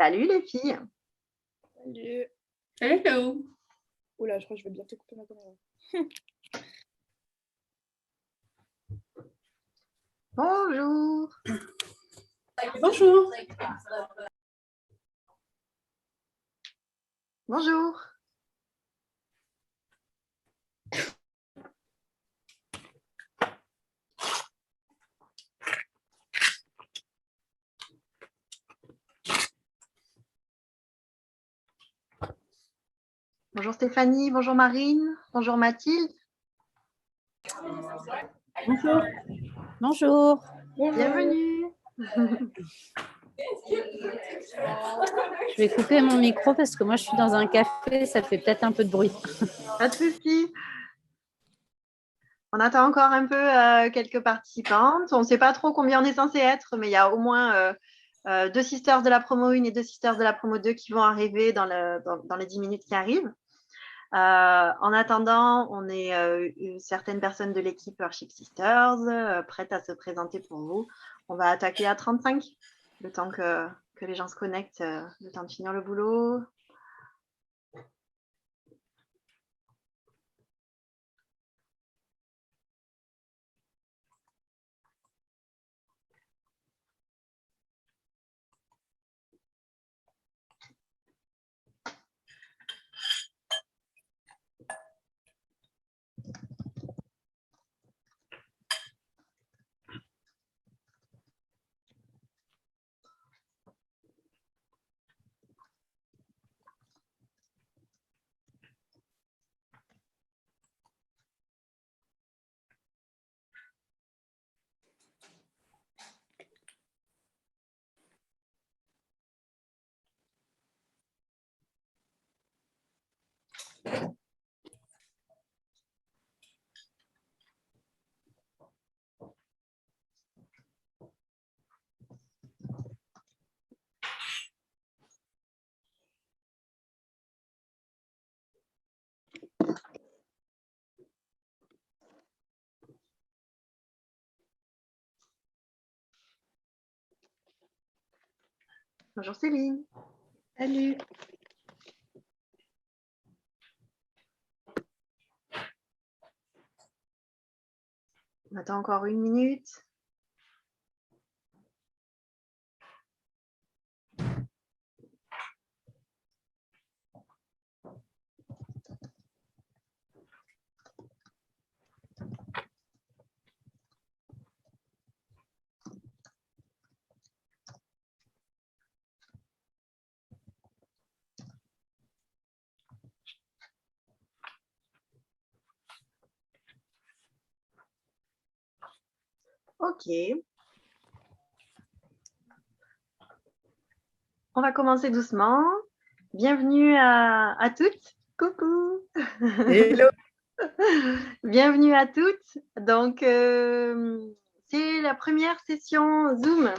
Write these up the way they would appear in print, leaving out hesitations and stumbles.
Salut les filles. Salut. Hello. Oula, je crois que je vais bientôt couper ma caméra. Bonjour. Bonjour. Bonjour. Bonjour Stéphanie, bonjour Marine, bonjour Mathilde. Bonjour. Bonjour. Bienvenue. Je vais couper mon micro parce que moi je suis dans un café, ça fait peut-être un peu de bruit. Pas de souci. On attend encore un peu quelques participantes. On ne sait pas trop combien on est censé être, mais il y a au moins 2 sisters de la promo 1 et 2 sisters de la promo 2 qui vont arriver dans les 10 minutes qui arrivent. En attendant, on est certaines personnes de l'équipe Worship Sisters prêtes à se présenter pour vous. On va attaquer à 35, le temps que les gens se connectent, le temps de finir le boulot. Bonjour Céline. Salut. On attend encore 1 minute. Ok. On va commencer doucement. Bienvenue à toutes. Coucou. Hello. Bienvenue à toutes. Donc, c'est la première session Zoom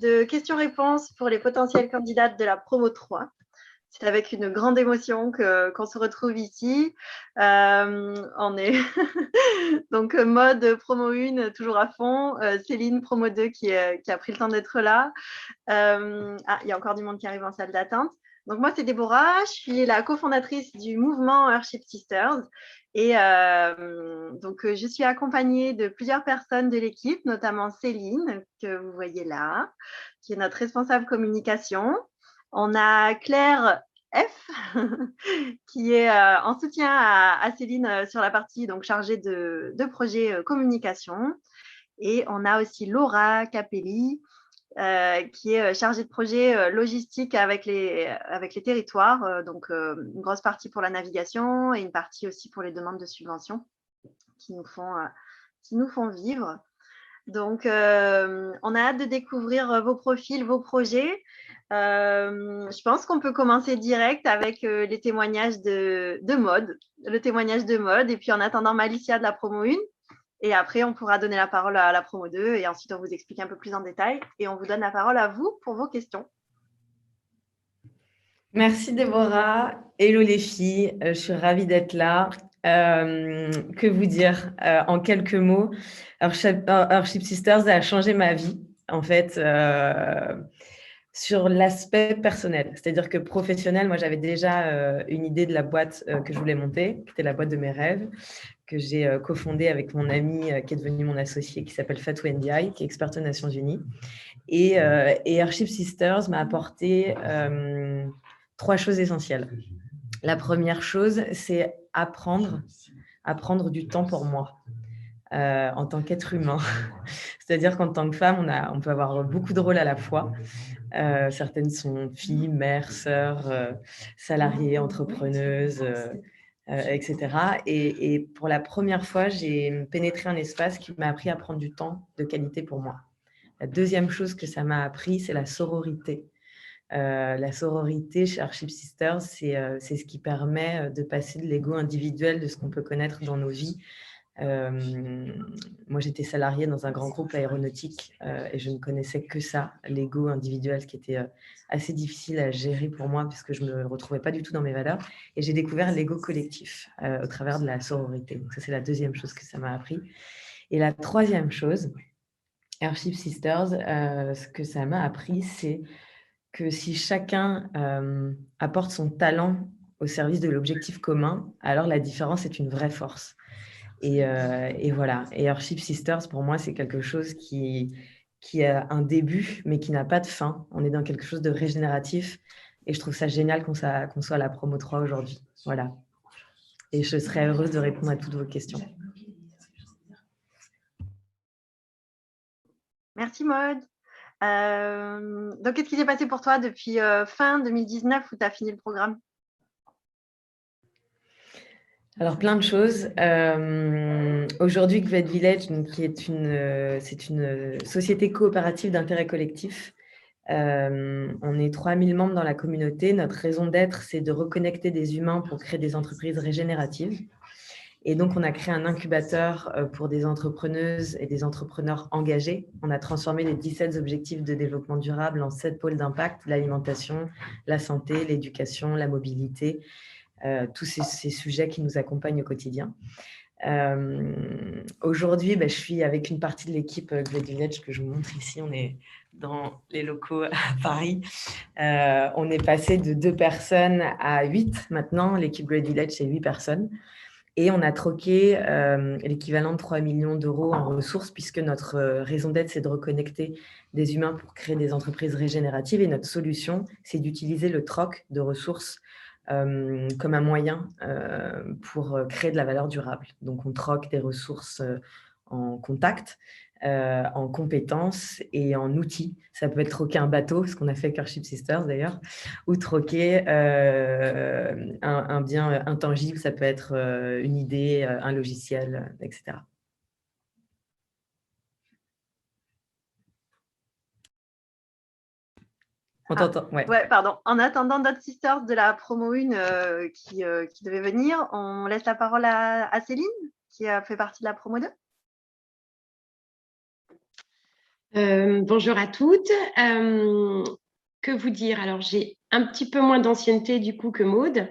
de questions-réponses pour les potentielles candidates de la promo 3. C'est avec une grande émotion qu'on se retrouve ici. On est donc mode promo 1 toujours à fond. Céline, promo 2 qui a pris le temps d'être là. Il y a encore du monde qui arrive en salle d'attente. Donc moi, c'est Déborah, je suis la cofondatrice du mouvement Worship Sisters. Et donc, je suis accompagnée de plusieurs personnes de l'équipe, notamment Céline, que vous voyez là, qui est notre responsable communication. On a Claire F, qui est en soutien à Céline sur la partie donc, chargée de projet communication. Et on a aussi Laura Capelli, qui est chargée de projet logistique avec les territoires, donc une grosse partie pour la navigation et une partie aussi pour les demandes de subventions qui nous font vivre. Donc, on a hâte de découvrir vos profils, vos projets. Je pense qu'on peut commencer direct avec les témoignages de mode, le témoignage de mode, et puis en attendant Malicia de la promo 1. Et après, on pourra donner la parole à la promo 2 et ensuite, on vous explique un peu plus en détail et on vous donne la parole à vous pour vos questions. Merci Déborah. Hello les filles, je suis ravie d'être là. Que vous dire en quelques mots, Worship Sisters a changé ma vie. En fait, sur l'aspect personnel. C'est-à-dire que professionnel, moi, j'avais déjà une idée de la boîte que je voulais monter, qui était la boîte de mes rêves, que j'ai cofondée avec mon ami qui est devenu mon associé, qui s'appelle Fatou Ndiaye, qui est experte aux Nations Unies. Et Airship Sisters m'a apporté 3 choses essentielles. La première chose, c'est apprendre du temps pour moi en tant qu'être humain. C'est-à-dire qu'en tant que femme, on peut avoir beaucoup de rôles à la fois. Certaines sont filles, mères, sœurs, salariées, entrepreneuses, etc. Et pour la première fois, j'ai pénétré un espace qui m'a appris à prendre du temps de qualité pour moi. La deuxième chose que ça m'a appris, c'est la sororité. La sororité chez Airship Sisters, c'est ce qui permet de passer de l'ego individuel, de ce qu'on peut connaître dans nos vies. Moi, j'étais salariée dans un grand groupe aéronautique et je ne connaissais que ça, l'ego individuel, qui était assez difficile à gérer pour moi puisque je ne me retrouvais pas du tout dans mes valeurs. Et j'ai découvert l'ego collectif au travers de la sororité. Donc ça, c'est la deuxième chose que ça m'a appris. Et la troisième chose, Airship Sisters, ce que ça m'a appris, c'est que si chacun apporte son talent au service de l'objectif commun, alors la différence est une vraie force. Et voilà. Et Airship Sisters, pour moi, c'est quelque chose qui a un début, mais qui n'a pas de fin. On est dans quelque chose de régénératif. Et je trouve ça génial qu'on soit à la promo 3 aujourd'hui. Voilà. Et je serais heureuse de répondre à toutes vos questions. Merci Maud. Donc, qu'est-ce qui s'est passé pour toi depuis fin 2019 où tu as fini le programme? Alors, plein de choses. Aujourd'hui, Great Village, donc, c'est une société coopérative d'intérêt collectif. On est 3000 membres dans la communauté. Notre raison d'être, c'est de reconnecter des humains pour créer des entreprises régénératives. Et donc, on a créé un incubateur pour des entrepreneuses et des entrepreneurs engagés. On a transformé les 17 objectifs de développement durable en 7 pôles d'impact: l'alimentation, la santé, l'éducation, la mobilité, tous ces sujets qui nous accompagnent au quotidien. Aujourd'hui, je suis avec une partie de l'équipe Great Village que je vous montre ici. On est dans les locaux à Paris. On est passé de 2 personnes à 8 maintenant. L'équipe Great Village, c'est 8 personnes. Et on a troqué l'équivalent de 3 millions d'euros en ressources, puisque notre raison d'être, c'est de reconnecter des humains pour créer des entreprises régénératives. Et notre solution, c'est d'utiliser le troc de ressources comme un moyen pour créer de la valeur durable. Donc, on troque des ressources en contact, en compétences et en outils. Ça peut être troquer un bateau, ce qu'on a fait avec Airship Sisters d'ailleurs, ou troquer un bien intangible, ça peut être une idée, un logiciel, etc. On t'entend, ouais. Ouais, pardon. En attendant d'autres sisters de la promo 1 qui devait venir, on laisse la parole à Céline, qui a fait partie de la promo 2. Bonjour à toutes. Que vous dire? Alors, j'ai un petit peu moins d'ancienneté du coup que Maud.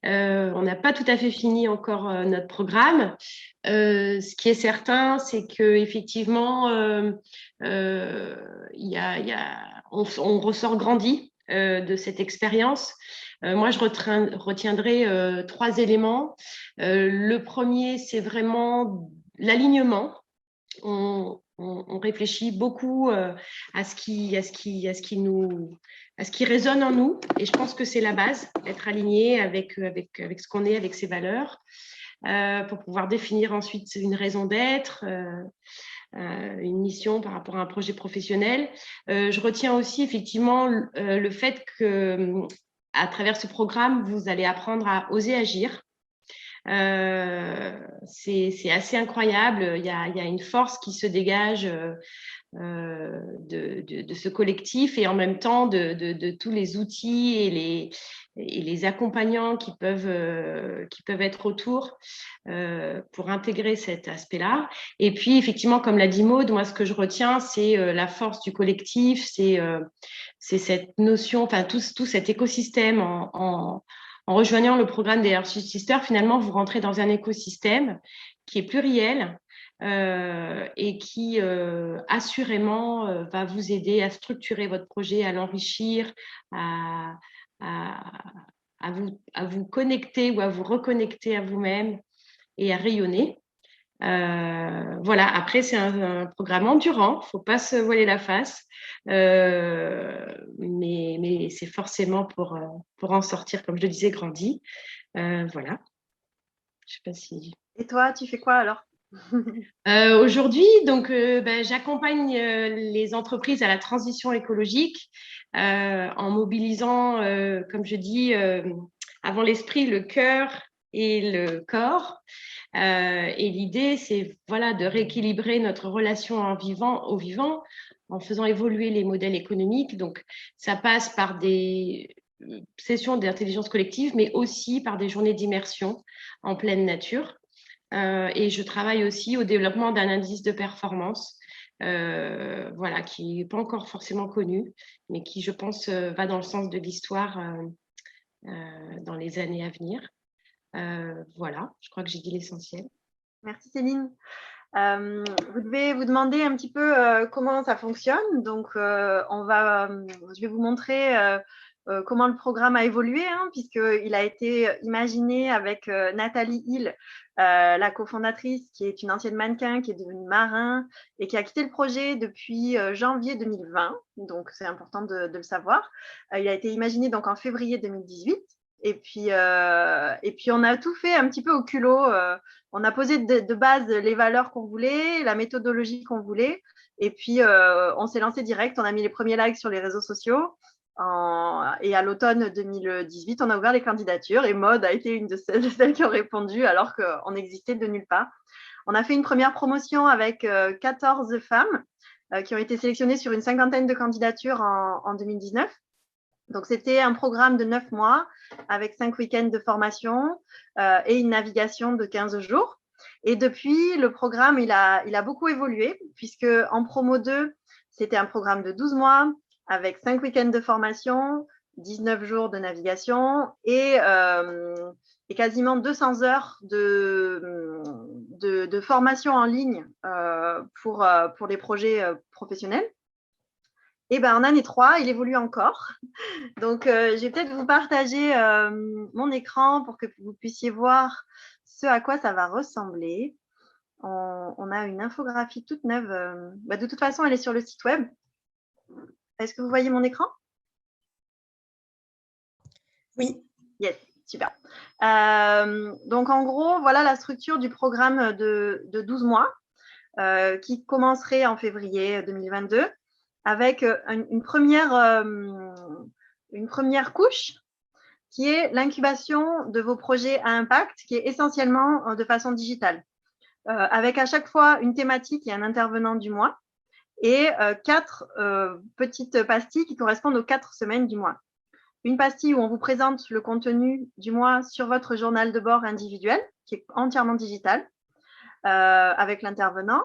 On n'a pas tout à fait fini encore notre programme. Ce qui est certain, c'est que effectivement, on ressort grandi de cette expérience. Moi, je retiendrai 3 éléments. Le premier, c'est vraiment l'alignement. On réfléchit beaucoup à ce qui résonne en nous, et je pense que c'est la base, être aligné avec ce qu'on est, avec ses valeurs, pour pouvoir définir ensuite une raison d'être, une mission par rapport à un projet professionnel. Je retiens aussi effectivement le fait que à travers ce programme, vous allez apprendre à oser agir. C'est assez incroyable. Il y a une force qui se dégage de ce collectif, et en même temps de tous les outils et les accompagnants qui peuvent être autour pour intégrer cet aspect-là. Et puis effectivement, comme l'a dit Maud, moi ce que je retiens, c'est la force du collectif, c'est cette notion, enfin tout cet écosystème. En rejoignant le programme des Airship Sisters, finalement, vous rentrez dans un écosystème qui est pluriel, et qui assurément va vous aider à structurer votre projet, à l'enrichir, à vous connecter ou à vous reconnecter à vous-même et à rayonner. Voilà, après, c'est un programme endurant, il ne faut pas se voiler la face, mais c'est forcément pour en sortir, comme je le disais, grandi. Voilà. Je sais pas si. Et toi, tu fais quoi alors? Aujourd'hui, donc, j'accompagne les entreprises à la transition écologique en mobilisant, comme je dis, avant l'esprit, le cœur et le corps. Et l'idée, c'est voilà, de rééquilibrer notre relation au vivant en faisant évoluer les modèles économiques. Donc, ça passe par des sessions d'intelligence collective, mais aussi par des journées d'immersion en pleine nature. Et je travaille aussi au développement d'un indice de performance, voilà, qui n'est pas encore forcément connu, mais qui, je pense, va dans le sens de l'histoire dans les années à venir. Voilà, je crois que j'ai dit l'essentiel. Merci Céline. Vous devez vous demander un petit peu comment ça fonctionne. Donc, je vais vous montrer comment le programme a évolué, hein, puisqu'il a été imaginé avec Nathalie Hill, la cofondatrice, qui est une ancienne mannequin, qui est devenue marin et qui a quitté le projet depuis janvier 2020. Donc, c'est important de le savoir. Il a été imaginé donc en février 2018. Et puis, on a tout fait un petit peu au culot. On a posé de base les valeurs qu'on voulait, la méthodologie qu'on voulait. Et puis, on s'est lancé direct. On a mis les premiers likes sur les réseaux sociaux. Et à l'automne 2018, on a ouvert les candidatures. Et Maud a été une de celles qui ont répondu alors qu'on existait de nulle part. On a fait une première promotion avec 14 femmes qui ont été sélectionnées sur une cinquantaine de candidatures en 2019. Donc, c'était un programme de 9 mois avec 5 week-ends de formation et une navigation de 15 jours. Et depuis, le programme, il a beaucoup évolué puisque en promo 2, c'était un programme de 12 mois avec 5 week-ends de formation, 19 jours de navigation et quasiment 200 heures de formation en ligne pour les projets professionnels. Et ben, en année 3, il évolue encore. Donc, je vais peut-être vous partager mon écran pour que vous puissiez voir ce à quoi ça va ressembler. On a une infographie toute neuve. De toute façon, elle est sur le site web. Est-ce que vous voyez mon écran? Oui. Yes, super. Donc, en gros, voilà la structure du programme de 12 mois qui commencerait en février 2022. Avec une première couche qui est l'incubation de vos projets à impact, qui est essentiellement de façon digitale, avec à chaque fois une thématique et un intervenant du mois, et 4 petites pastilles qui correspondent aux 4 semaines du mois. Une pastille où on vous présente le contenu du mois sur votre journal de bord individuel, qui est entièrement digital, avec l'intervenant.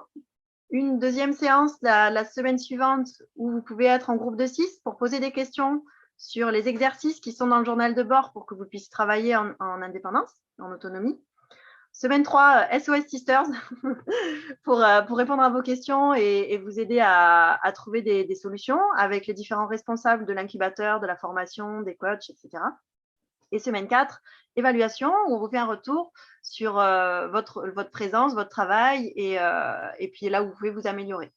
Une deuxième séance la semaine suivante où vous pouvez être en groupe de 6 pour poser des questions sur les exercices qui sont dans le journal de bord pour que vous puissiez travailler en indépendance, en autonomie. Semaine 3, SOS Sisters pour répondre à vos questions et vous aider à trouver des solutions avec les différents responsables de l'incubateur, de la formation, des coachs, etc. Et semaine 4, évaluation, où on vous fait un retour sur votre présence, votre travail et puis là où vous pouvez vous améliorer.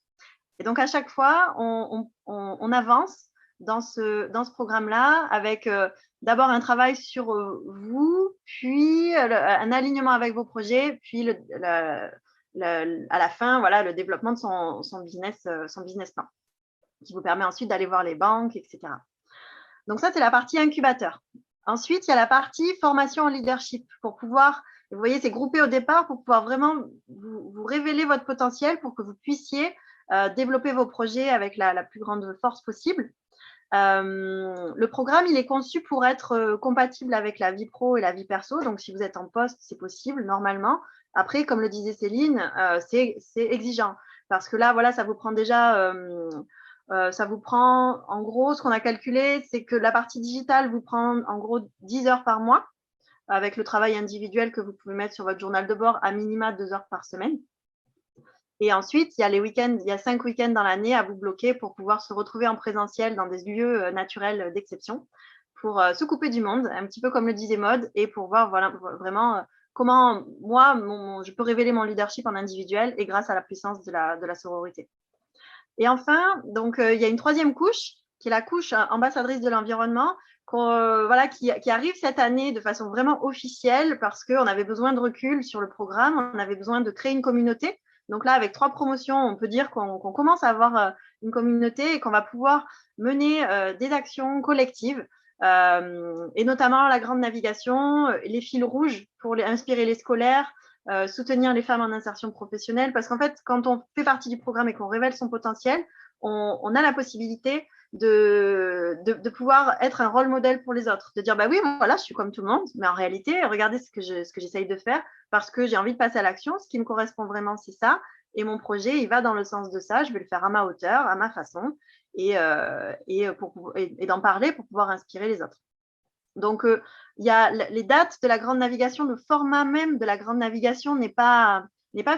Et donc, à chaque fois, on avance dans ce programme-là avec d'abord un travail sur vous, puis un alignement avec vos projets, puis à la fin, voilà, le développement de son business plan, qui vous permet ensuite d'aller voir les banques, etc. Donc, ça, c'est la partie incubateur. Ensuite, il y a la partie formation en leadership pour pouvoir, vous voyez, c'est groupé au départ pour pouvoir vraiment vous révéler votre potentiel pour que vous puissiez développer vos projets avec la plus grande force possible. Le programme, il est conçu pour être compatible avec la vie pro et la vie perso. Donc, si vous êtes en poste, c'est possible normalement. Après, comme le disait Céline, c'est exigeant parce que là, voilà, ça vous prend déjà… ça vous prend, en gros, ce qu'on a calculé, c'est que la partie digitale vous prend en gros 10 heures par mois, avec le travail individuel que vous pouvez mettre sur votre journal de bord, à minima 2 heures par semaine. Et ensuite, il y a les week-ends, il y a 5 week-ends dans l'année à vous bloquer pour pouvoir se retrouver en présentiel dans des lieux naturels d'exception, pour se couper du monde, un petit peu comme le disait Maud, et pour voir voilà, vraiment comment moi, je peux révéler mon leadership en individuel et grâce à la puissance de la sororité. Et enfin, donc, il y a une troisième couche, qui est la couche ambassadrice de l'environnement, voilà, qui arrive cette année de façon vraiment officielle parce qu'on avait besoin de recul sur le programme, on avait besoin de créer une communauté. Donc là, avec 3 promotions, on peut dire qu'on commence à avoir une communauté et qu'on va pouvoir mener des actions collectives, et notamment la grande navigation, les fils rouges pour inspirer les scolaires, soutenir les femmes en insertion professionnelle, parce qu'en fait, quand on fait partie du programme et qu'on révèle son potentiel, on a la possibilité de pouvoir être un rôle modèle pour les autres, de dire bah oui, voilà, je suis comme tout le monde, mais en réalité, regardez ce que j'essaye de faire parce que j'ai envie de passer à l'action, ce qui me correspond vraiment, c'est ça, et mon projet, il va dans le sens de ça, je vais le faire à ma hauteur, à ma façon, et d'en parler pour pouvoir inspirer les autres. Donc, il y a les dates de la grande navigation, le format même de la grande navigation n'est pas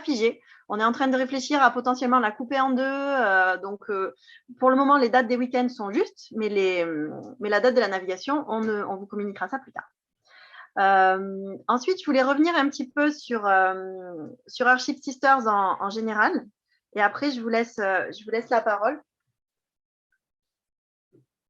figé. On est en train de réfléchir à potentiellement la couper en deux. Donc, pour le moment, les dates des week-ends sont justes, mais la date de la navigation, on vous communiquera ça plus tard. Ensuite, je voulais revenir un petit peu sur Earthship Sisters en général. Et après, je vous laisse la parole.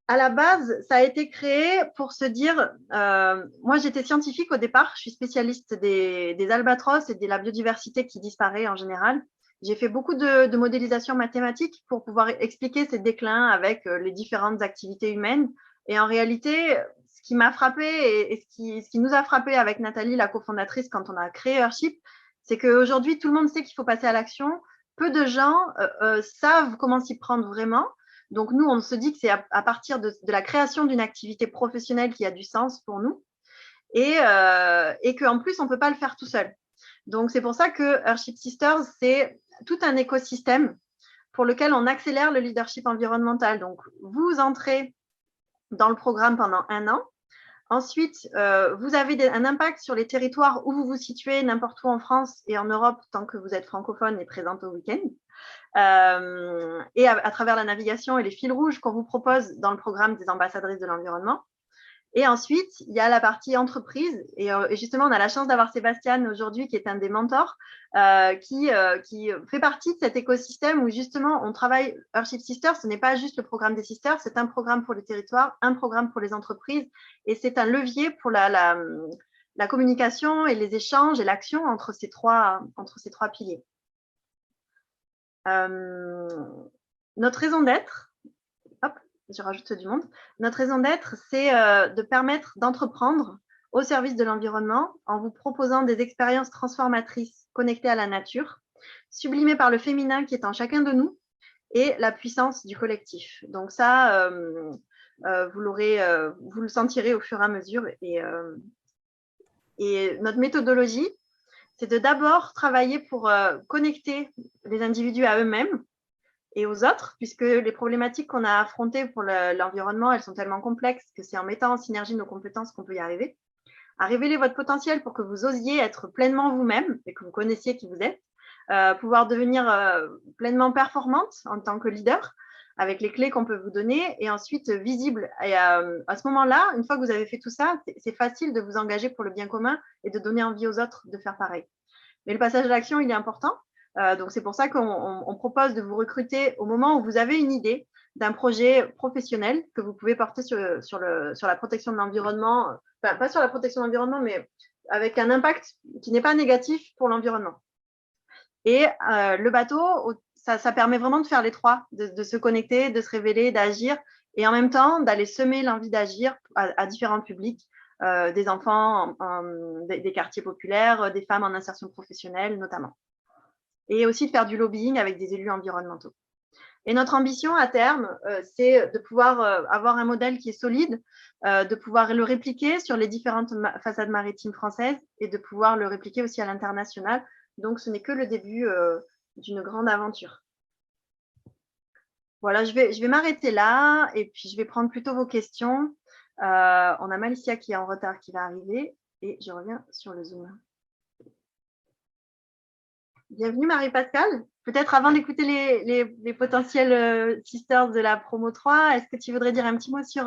À la base, ça a été créé pour se dire, moi j'étais scientifique au départ, je suis spécialiste des albatros et de la biodiversité qui disparaît en général. J'ai fait beaucoup de modélisation mathématique pour pouvoir expliquer ces déclins avec les différentes activités humaines. Et en réalité, ce qui m'a frappé et ce qui nous a frappé avec Nathalie, la cofondatrice, quand on a créé Earthship, c'est qu'aujourd'hui, tout le monde sait qu'il faut passer à l'action. Peu de gens savent comment s'y prendre vraiment. Donc, nous, on se dit que c'est à partir de la création d'une activité professionnelle qui a du sens pour nous et qu'en plus, on ne peut pas le faire tout seul. Donc, c'est pour ça que Earthship Sisters, c'est tout un écosystème pour lequel on accélère le leadership environnemental. Donc, vous entrez dans le programme pendant 1 an. Ensuite, vous avez un impact sur les territoires où vous vous situez, n'importe où en France et en Europe, tant que vous êtes francophone et présente au week-end. Et à travers la navigation et les fils rouges qu'on vous propose dans le programme des ambassadrices de l'environnement. Et ensuite, il y a la partie entreprise. Et justement, on a la chance d'avoir Sébastien aujourd'hui, qui est un des mentors, qui fait partie de cet écosystème où justement, on travaille Earthship Sisters. Ce n'est pas juste le programme des sisters, c'est un programme pour les territoires, un programme pour les entreprises. Et c'est un levier pour la communication et les échanges et l'action entre ces trois piliers. Notre raison d'être, hop, je rajoute du monde. Notre raison d'être, c'est de permettre d'entreprendre au service de l'environnement en vous proposant des expériences transformatrices connectées à la nature, sublimées par le féminin qui est en chacun de nous et la puissance du collectif. Donc ça, vous le sentirez au fur et à mesure. Et notre méthodologie, c'est de d'abord travailler pour connecter les individus à eux-mêmes et aux autres, puisque les problématiques qu'on a affrontées pour l'environnement, elles sont tellement complexes que c'est en mettant en synergie nos compétences qu'on peut y arriver. À révéler votre potentiel pour que vous osiez être pleinement vous-même et que vous connaissiez qui vous êtes, pouvoir devenir pleinement performante en tant que leader, avec les clés qu'on peut vous donner, et ensuite visible. Et à ce moment-là, une fois que vous avez fait tout ça, c'est facile de vous engager pour le bien commun et de donner envie aux autres de faire pareil. Mais le passage à l'action, il est important. Donc, c'est pour ça qu'on propose de vous recruter au moment où vous avez une idée d'un projet professionnel que vous pouvez porter sur la protection de l'environnement, enfin, pas sur la protection de l'environnement, mais avec un impact qui n'est pas négatif pour l'environnement. Et le bateau, ça permet vraiment de faire les trois, de se connecter, de se révéler, d'agir, et en même temps d'aller semer l'envie d'agir à différents publics, des enfants, des quartiers populaires, des femmes en insertion professionnelle notamment. Et aussi de faire du lobbying avec des élus environnementaux. Et notre ambition à terme, c'est de pouvoir avoir un modèle qui est solide, de pouvoir le répliquer sur les différentes façades maritimes françaises et de pouvoir le répliquer aussi à l'international. Donc, ce n'est que le début d'une grande aventure. Voilà, je vais m'arrêter là et puis je vais prendre plutôt vos questions. On a Malicia qui est en retard qui va arriver et je reviens sur le Zoom. Bienvenue Marie-Pascale. peut-être avant d'écouter les potentiels sisters de la promo 3, est-ce que tu voudrais dire un petit mot sur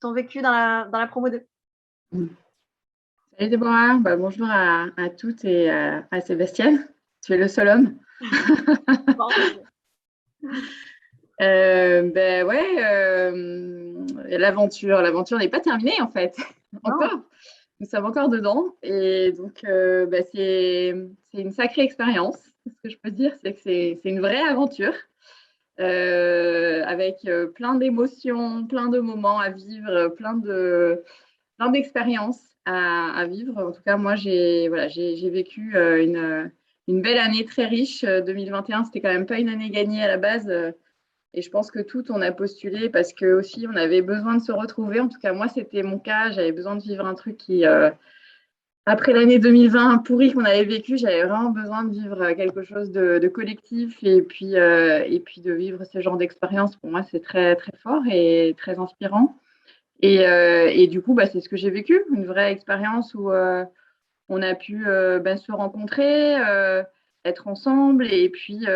ton vécu dans la promo 2? Salut Déborah, bonjour à toutes et à Sébastien. Tu es le seul homme. L'aventure n'est pas terminée en fait. Encore. Nous sommes encore dedans et donc c'est une sacrée expérience. Ce que je peux dire, c'est que c'est une vraie aventure avec plein d'émotions, plein de moments à vivre, plein d'expériences à vivre. En tout cas, moi, j'ai vécu une belle année très riche. 2021, c'était quand même pas une année gagnée à la base. Et je pense que toutes, on a postulé parce que aussi, on avait besoin de se retrouver. En tout cas, moi, c'était mon cas. J'avais besoin de vivre un truc qui, après l'année 2020 pourrie qu'on avait vécue, j'avais vraiment besoin de vivre quelque chose de collectif et puis de vivre ce genre d'expérience. Pour moi, c'est très, très fort et très inspirant. Et du coup, c'est ce que j'ai vécu, une vraie expérience où on a pu se rencontrer, être ensemble et puis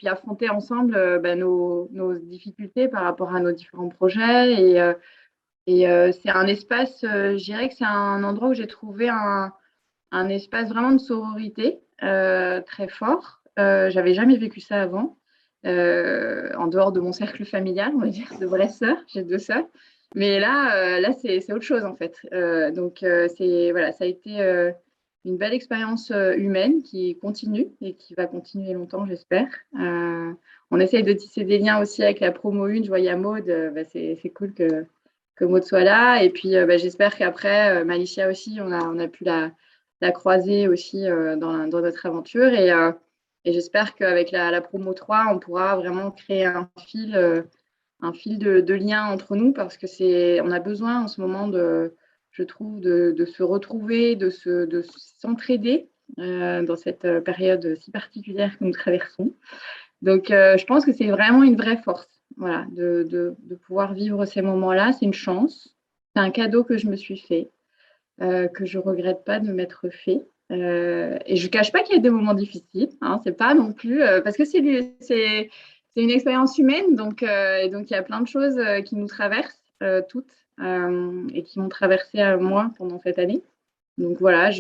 affronter ensemble nos difficultés par rapport à nos différents projets. Et c'est un espace, je dirais que c'est un endroit où j'ai trouvé un espace vraiment de sororité très fort. J'avais jamais vécu ça avant, en dehors de mon cercle familial, on va dire, de vraies sœurs. J'ai 2 sœurs. Mais là c'est autre chose en fait. Ça a été une belle expérience humaine qui continue et qui va continuer longtemps, j'espère. On essaye de tisser des liens aussi avec la promo 1. Je voyais Maud, c'est cool que Maud soit là. Et puis, j'espère qu'après, Malicia aussi, on a pu la croiser aussi dans notre aventure. Et j'espère qu'avec la promo 3, on pourra vraiment créer un fil de lien entre nous parce que on a besoin en ce moment je trouve, de se retrouver, de s'entraider dans cette période si particulière que nous traversons. Donc, je pense que c'est vraiment une vraie force, voilà, de pouvoir vivre ces moments-là. C'est une chance, c'est un cadeau que je me suis fait, que je ne regrette pas de m'être fait. Et je ne cache pas qu'il y a des moments difficiles, hein, c'est pas non plus, parce que c'est une expérience humaine, donc il y a plein de choses qui nous traversent toutes et qui m'ont traversé à moi pendant cette année. Donc voilà,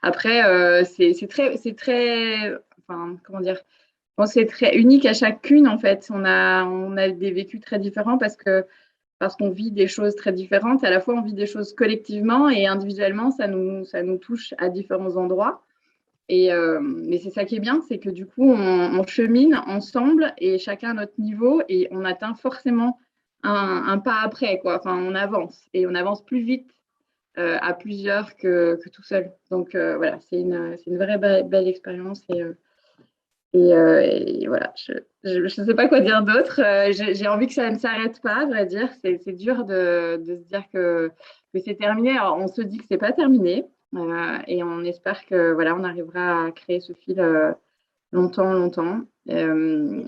après, c'est très, enfin, comment dire, je pense que c'est très unique à chacune en fait. On a des vécus très différents parce qu'on vit des choses très différentes. À la fois, on vit des choses collectivement et individuellement, ça nous touche à différents endroits. Mais c'est ça qui est bien, c'est que du coup, on chemine ensemble et chacun à notre niveau et on atteint forcément un pas après, quoi. Enfin, on avance et on avance plus vite à plusieurs que tout seul. Donc voilà, c'est une vraie belle expérience et voilà, je ne sais pas quoi dire d'autre. J'ai envie que ça ne s'arrête pas, à vrai dire. C'est dur de se dire que c'est terminé. Alors, on se dit que ce n'est pas terminé et on espère que voilà, on arrivera à créer ce fil longtemps, longtemps. Et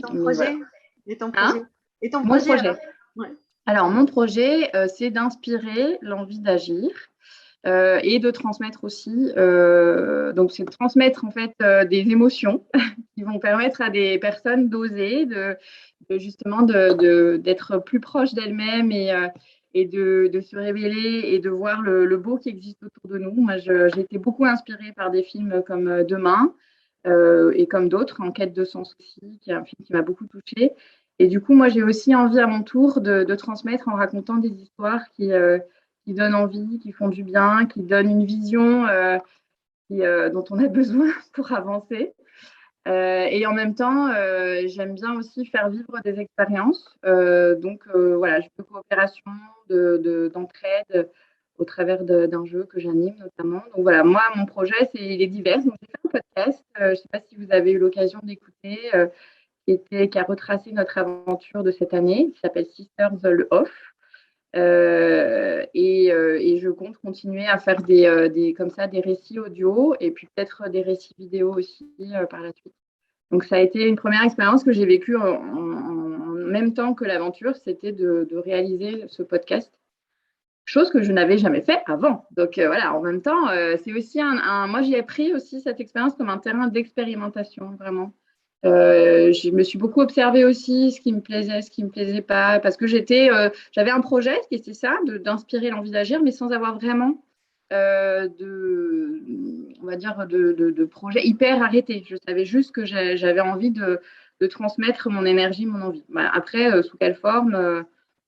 ton projet, voilà. Et ton Mon projet. Ouais. Alors, mon projet, c'est d'inspirer l'envie d'agir. Et de transmettre aussi, donc c'est de transmettre en fait des émotions qui vont permettre à des personnes d'oser, justement d'être plus proches d'elles-mêmes et de se révéler et de voir le beau qui existe autour de nous. Moi, j'ai été beaucoup inspirée par des films comme Demain et comme d'autres, En quête de sens aussi, qui est un film qui m'a beaucoup touchée. Et du coup, moi, j'ai aussi envie à mon tour de transmettre en racontant des histoires qui donnent envie, qui font du bien, qui donnent une vision dont on a besoin pour avancer. Et en même temps, j'aime bien aussi faire vivre des expériences. Voilà, de coopération, d'entraide au travers d'un jeu que j'anime notamment. Donc voilà, moi, mon projet, il est divers. Donc, j'ai fait un podcast, je ne sais pas si vous avez eu l'occasion d'écouter, qui a retracé notre aventure de cette année, qui s'appelle Sisters le Off. Et je compte continuer à faire comme ça des récits audio et puis peut-être des récits vidéo aussi par la suite. Donc ça a été une première expérience que j'ai vécue en même temps que l'aventure, c'était de réaliser ce podcast, chose que je n'avais jamais fait avant. Donc voilà, en même temps, c'est aussi moi j'y ai pris aussi cette expérience comme un terrain d'expérimentation vraiment. Je me suis beaucoup observée aussi, ce qui me plaisait, ce qui me plaisait pas, parce que j'avais un projet qui était ça, d'inspirer l'envie d'agir, mais sans avoir vraiment on va dire, de projet hyper arrêté. Je savais juste que j'avais envie de transmettre mon énergie, mon envie. Voilà. Après, sous quelle forme,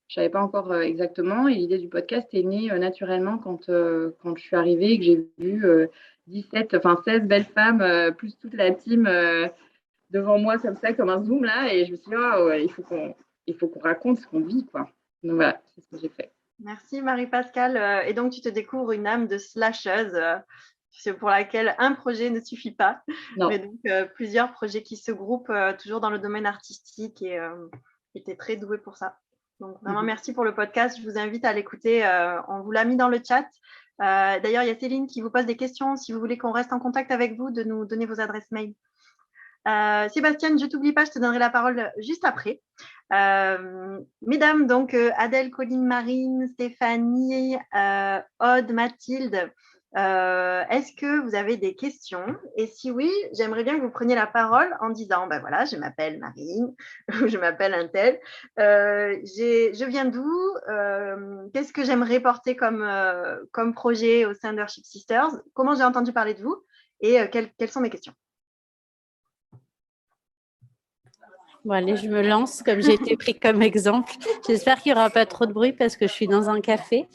je savais pas encore exactement. Et l'idée du podcast est née naturellement quand je suis arrivée et que j'ai vu 16 belles femmes, plus toute la team devant moi comme ça, comme un zoom là. Et je me suis dit, ouais, il faut qu'on raconte ce qu'on vit, quoi. Donc voilà, c'est ce que j'ai fait. Merci Marie-Pascale. Et donc, tu te découvres une âme de slasheuse, pour laquelle un projet ne suffit pas, Non. mais donc plusieurs projets qui se groupent toujours dans le domaine artistique et tu es très douée pour ça. Donc, vraiment, merci pour le podcast. Je vous invite à l'écouter. On vous l'a mis dans le chat. D'ailleurs, il y a Céline qui vous pose des questions. Si vous voulez qu'on reste en contact avec vous, de nous donner vos adresses mail. Sébastien, je t'oublie pas, je te donnerai la parole juste après. Mesdames, donc Adèle, Colline, Marine, Stéphanie, Aude, Mathilde, est-ce que vous avez des questions? Et si oui, j'aimerais bien que vous preniez la parole en disant, ben voilà, je m'appelle Marine, ou je m'appelle un tel, je viens d'où, qu'est-ce que j'aimerais porter comme projet au sein d'Earthship Sisters, comment j'ai entendu parler de vous et quelles sont mes questions? Bon, allez, je me lance comme j'ai été pris comme exemple. J'espère qu'il n'y aura pas trop de bruit parce que je suis dans un café.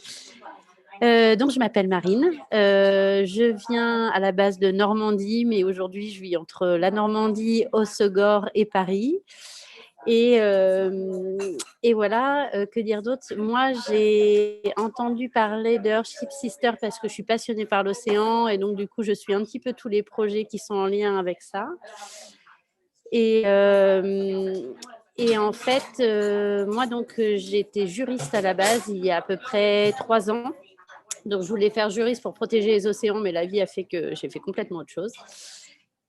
Donc, je m'appelle Marine. Je viens à la base de Normandie, mais aujourd'hui, je vis entre la Normandie, Hossegor et Paris. Et voilà, que dire d'autre? Moi, j'ai entendu parler d'Earthship Sister parce que je suis passionnée par l'océan et donc, du coup, je suis un petit peu tous les projets qui sont en lien avec ça. Et en fait, moi, donc, j'étais juriste à la base il y a à peu près 3 ans. Donc, je voulais faire juriste pour protéger les océans, mais la vie a fait que j'ai fait complètement autre chose.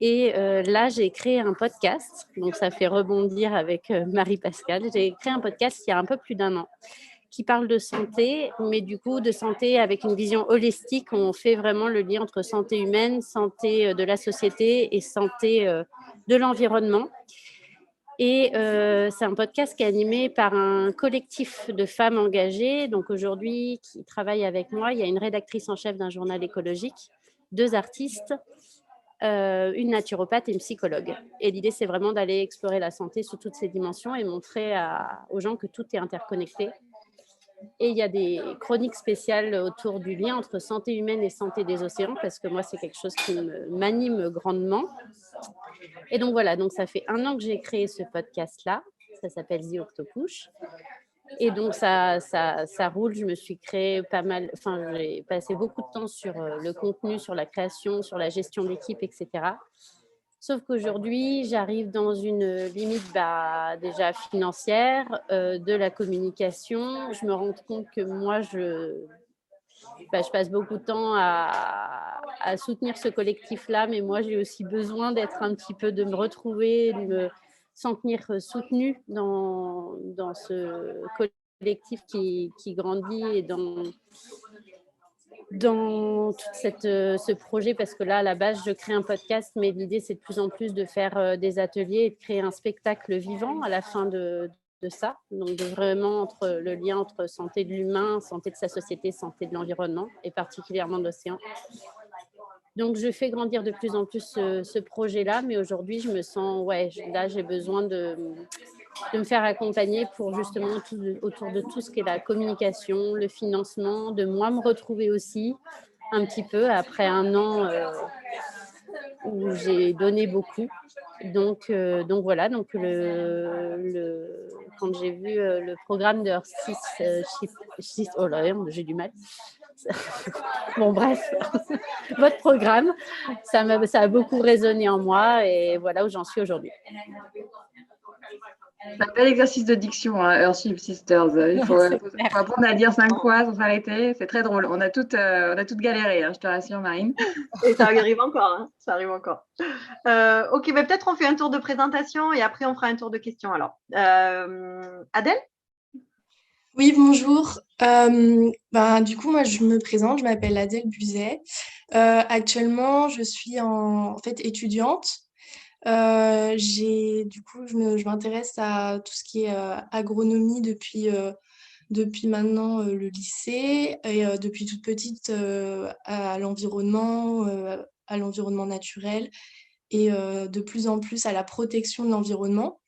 Et là, j'ai créé un podcast. Donc, ça fait rebondir avec Marie-Pascale. J'ai créé un podcast il y a un peu plus d'1 an qui parle de santé, mais du coup, de santé avec une vision holistique. On fait vraiment le lien entre santé humaine, santé de la société et santé de l'environnement. Et c'est un podcast qui est animé par un collectif de femmes engagées. Donc aujourd'hui, qui travaillent avec moi, il y a une rédactrice en chef d'un journal écologique, 2 artistes, une naturopathe et une psychologue. Et l'idée, c'est vraiment d'aller explorer la santé sous toutes ses dimensions et montrer aux gens que tout est interconnecté. Et il y a des chroniques spéciales autour du lien entre santé humaine et santé des océans, parce que moi, c'est quelque chose qui m'anime grandement. Et donc voilà, donc ça fait 1 an que j'ai créé ce podcast-là. Ça s'appelle The Octopush. Et donc ça roule. Je me suis créé pas mal, enfin j'ai passé beaucoup de temps sur le contenu, sur la création, sur la gestion d'équipe, etc. Sauf qu'aujourd'hui, j'arrive dans une limite déjà financière, de la communication. Je me rends compte que moi, je passe beaucoup de temps à soutenir ce collectif-là, mais moi, j'ai aussi besoin de me retrouver, de me sentir soutenue dans ce collectif qui grandit et dans tout ce projet, parce que là, à la base, je crée un podcast, mais l'idée, c'est de plus en plus de faire des ateliers et de créer un spectacle vivant à la fin de ça. Donc, vraiment le lien entre santé de l'humain, santé de sa société, santé de l'environnement, et particulièrement de l'océan. Donc, je fais grandir de plus en plus ce projet-là, mais aujourd'hui, je me sens, là, j'ai besoin de me faire accompagner pour justement autour de tout ce qui est la communication, le financement, de moi me retrouver aussi un petit peu après 1 an où j'ai donné beaucoup. Donc voilà, donc quand j'ai vu le programme de Earthship, oh là, j'ai du mal. Bon, bref, votre programme, ça a beaucoup résonné en moi et voilà où j'en suis aujourd'hui. C'est un bel exercice de diction, hein, Earthship Sisters. Il faut apprendre à dire 5 fois sans s'arrêter. C'est très drôle. On a toutes galéré, hein, je te rassure, Marine. Et ça arrive encore. Hein, ça arrive encore. Ok, bah, peut-être on fait un tour de présentation et après on fera un tour de questions. Alors, Adèle? Oui, bonjour. Du coup, moi, je me présente. Je m'appelle Adèle Buzet. Actuellement, je suis en fait étudiante. Du coup, je m'intéresse à tout ce qui est agronomie depuis maintenant le lycée et depuis toute petite à l'environnement naturel et de plus en plus à la protection de l'environnement.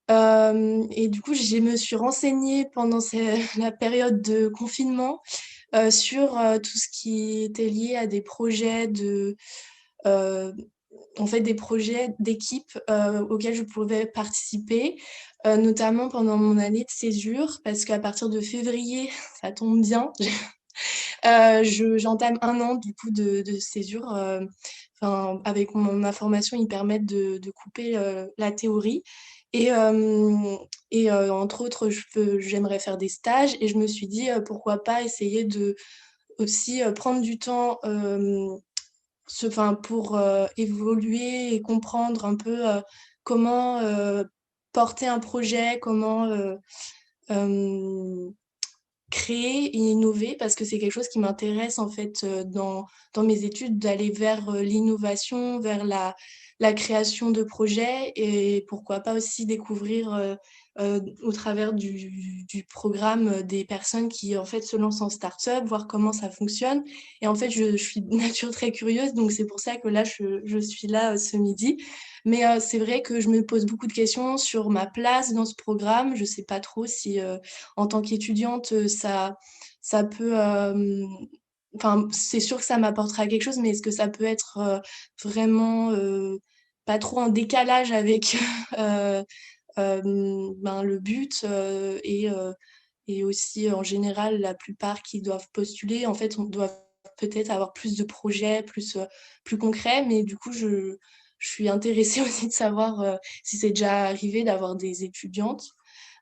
Et du coup, je me suis renseignée pendant la période de confinement sur tout ce qui était lié à des projets euh, des projets d'équipe auxquels je pouvais participer, notamment pendant mon année de césure, parce qu'à partir de février, ça tombe bien, j'entame un an du coup de césure. Avec ma formation, ils permettent de couper la théorie. Entre autres, j'aimerais faire des stages et je me suis dit pourquoi pas essayer de aussi prendre du temps pour évoluer et comprendre un peu comment porter un projet, comment euh, créer et innover, parce que c'est quelque chose qui m'intéresse en fait dans mes études, d'aller vers l'innovation, vers la création de projets et pourquoi pas aussi découvrir au travers du programme des personnes qui en fait se lancent en start-up, voir comment ça fonctionne. Et en fait, je suis de nature très curieuse, donc c'est pour ça que là, je suis là ce midi. Mais c'est vrai que je me pose beaucoup de questions sur ma place dans ce programme. Je sais pas trop si en tant qu'étudiante, ça peut... Enfin, c'est sûr que ça m'apportera quelque chose, mais est-ce que ça peut être vraiment pas trop en décalage avec le but et aussi en général la plupart qui doivent postuler, en fait, on doit peut-être avoir plus de projets, plus concrets, mais du coup, je suis intéressée aussi de savoir si c'est déjà arrivé d'avoir des étudiantes.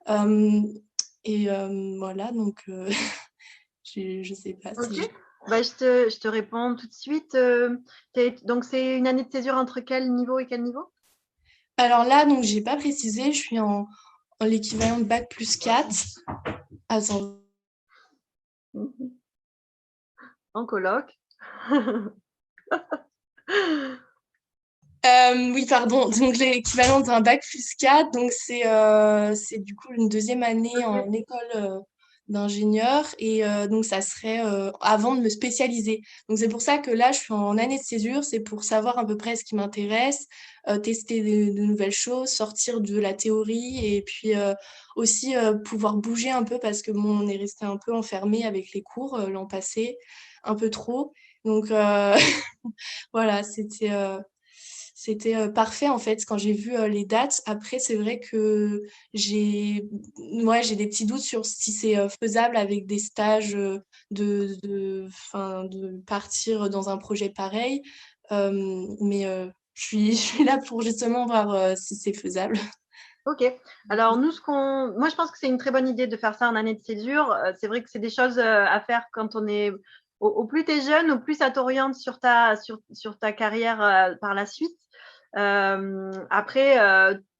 Euh, voilà, donc je sais pas si Ok. Bah, je te réponds tout de suite. Donc, c'est une année de césure entre quel niveau et quel niveau? Alors là, donc j'ai pas précisé, je suis en l'équivalent de bac plus 4. Attends. En coloc. Oui, pardon. Donc l'équivalent d'un bac plus 4, donc c'est du coup une deuxième année en école d'ingénieur et donc ça serait avant de me spécialiser. Donc c'est pour ça que là je suis en année de césure, c'est pour savoir à peu près ce qui m'intéresse, tester de nouvelles choses, sortir de la théorie et puis aussi pouvoir bouger un peu parce que bon, on est resté un peu enfermé avec les cours l'an passé, un peu trop. Donc voilà, c'était parfait en fait quand j'ai vu les dates. Après, c'est vrai que j'ai des petits doutes sur si c'est faisable avec des stages de partir dans un projet pareil. Mais je suis là pour justement voir si c'est faisable. Ok. Alors, moi, je pense que c'est une très bonne idée de faire ça en année de césure. C'est vrai que c'est des choses à faire quand on est. Au plus tu es jeune, au plus ça t'oriente sur ta carrière par la suite. Après,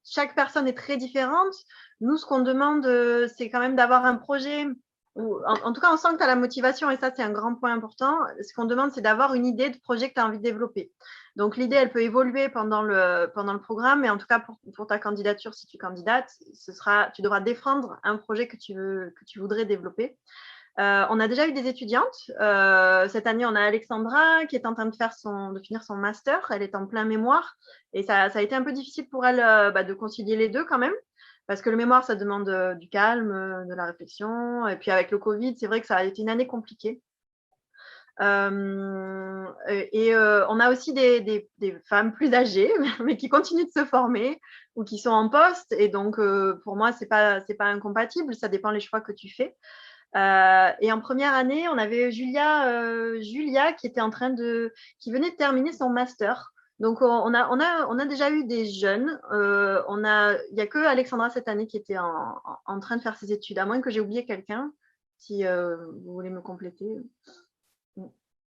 chaque personne est très différente. Nous, ce qu'on demande, c'est quand même d'avoir un projet. En tout cas, on sent que tu as la motivation et ça, c'est un grand point important. Ce qu'on demande, c'est d'avoir une idée de projet que tu as envie de développer. Donc, l'idée, elle peut évoluer pendant le programme, mais en tout cas, pour ta candidature, si tu candidates, tu devras défendre un projet que tu voudrais développer. On a déjà eu des étudiantes. Cette année, on a Alexandra qui est en train de finir son master. Elle est en plein mémoire et ça a été un peu difficile pour elle de concilier les deux quand même. Parce que le mémoire, ça demande du calme, de la réflexion. Et puis avec le Covid, c'est vrai que ça a été une année compliquée. On a aussi des femmes plus âgées, mais qui continuent de se former ou qui sont en poste. Et donc, pour moi, c'est pas incompatible. Ça dépend des choix que tu fais. Et en première année, on avait Julia qui venait de terminer son master. Donc, on a déjà eu des jeunes. Il n'y a que Alexandra cette année qui était en train de faire ses études, à moins que j'ai oublié quelqu'un. Si vous voulez me compléter.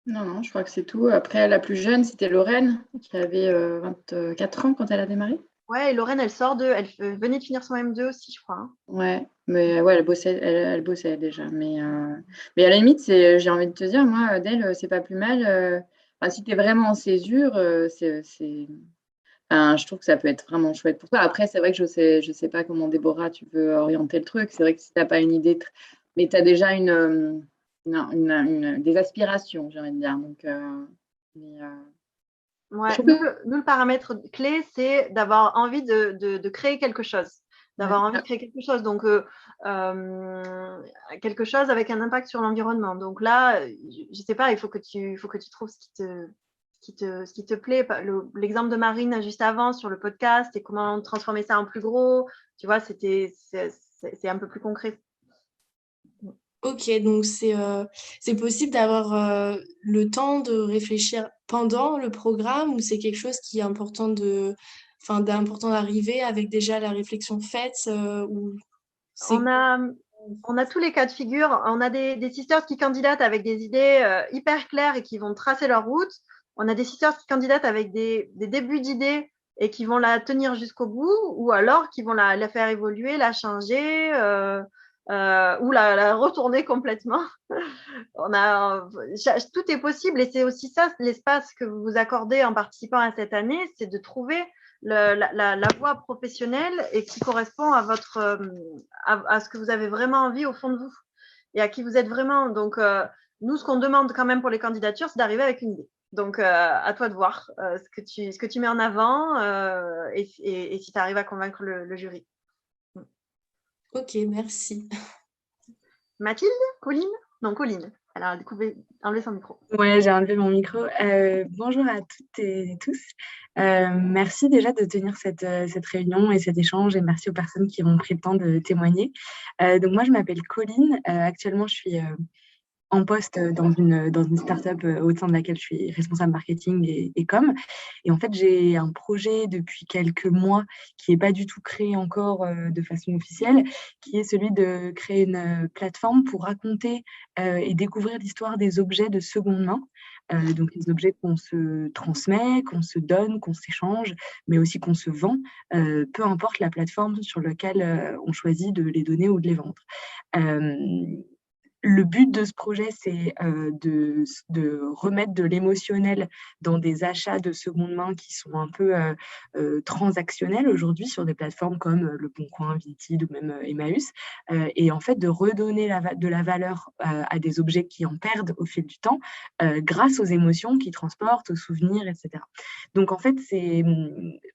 Non, je crois que c'est tout. Après, la plus jeune, c'était Lorraine, qui avait 24 ans quand elle a démarré. Ouais, et Lorraine, elle venait de finir son M2 aussi, je crois. Hein. Ouais, mais ouais, elle bossait déjà. Mais à la limite, j'ai envie de te dire, moi, d'elle, c'est pas plus mal. Si tu es vraiment en césure, Enfin, je trouve que ça peut être vraiment chouette pour toi. Après, c'est vrai que je sais pas comment, Déborah, tu veux orienter le truc. C'est vrai que si tu n'as pas une idée, mais tu as déjà des aspirations, j'ai envie de dire. Donc, mais, Ouais, je trouve nous, le paramètre clé, c'est d'avoir envie de créer quelque chose. D'avoir envie de créer quelque chose. Donc, quelque chose avec un impact sur l'environnement. Donc là, je ne sais pas, il faut que tu trouves ce qui te plaît. L'exemple de Marine juste avant sur le podcast et comment transformer ça en plus gros, tu vois, c'est un peu plus concret. Ok, donc c'est possible d'avoir le temps de réfléchir pendant le programme ou c'est quelque chose qui est important d'important d'arriver avec déjà la réflexion faite ou c'est... On a tous les cas de figure. On a des sisters qui candidatent avec des idées hyper claires et qui vont tracer leur route. On a des sisters qui candidatent avec des débuts d'idées et qui vont la tenir jusqu'au bout, ou alors qui vont la faire évoluer, la changer ou la retourner complètement. Tout est possible et c'est aussi ça l'espace que vous vous accordez en participant à cette année, c'est de trouver la voie professionnelle et qui correspond à à ce que vous avez vraiment envie au fond de vous et à qui vous êtes vraiment. Donc, nous, ce qu'on demande quand même pour les candidatures, c'est d'arriver avec une idée. Donc, à toi de voir ce que tu mets en avant et si tu arrives à convaincre le jury. Ok, merci. Mathilde? Colline? Non, Colline. Elle a enlevé son micro. Ouais, j'ai enlevé mon micro. Bonjour à toutes et tous. Merci déjà de tenir cette réunion et cet échange et merci aux personnes qui ont pris le temps de témoigner. Donc moi, je m'appelle Colline. Actuellement, je suis en poste dans une start-up au sein de laquelle je suis responsable marketing et com. Et en fait, j'ai un projet depuis quelques mois qui n'est pas du tout créé encore de façon officielle, qui est celui de créer une plateforme pour raconter et découvrir l'histoire des objets de seconde main. Donc, les objets qu'on se transmet, qu'on se donne, qu'on s'échange, mais aussi qu'on se vend, peu importe la plateforme sur laquelle on choisit de les donner ou de les vendre. Le but de ce projet, c'est de remettre de l'émotionnel dans des achats de seconde main qui sont un peu transactionnels aujourd'hui sur des plateformes comme Le Bon Coin, Vinted ou même Emmaüs, et en fait de redonner de la valeur à des objets qui en perdent au fil du temps grâce aux émotions qu'ils transportent, aux souvenirs, etc. Donc en fait,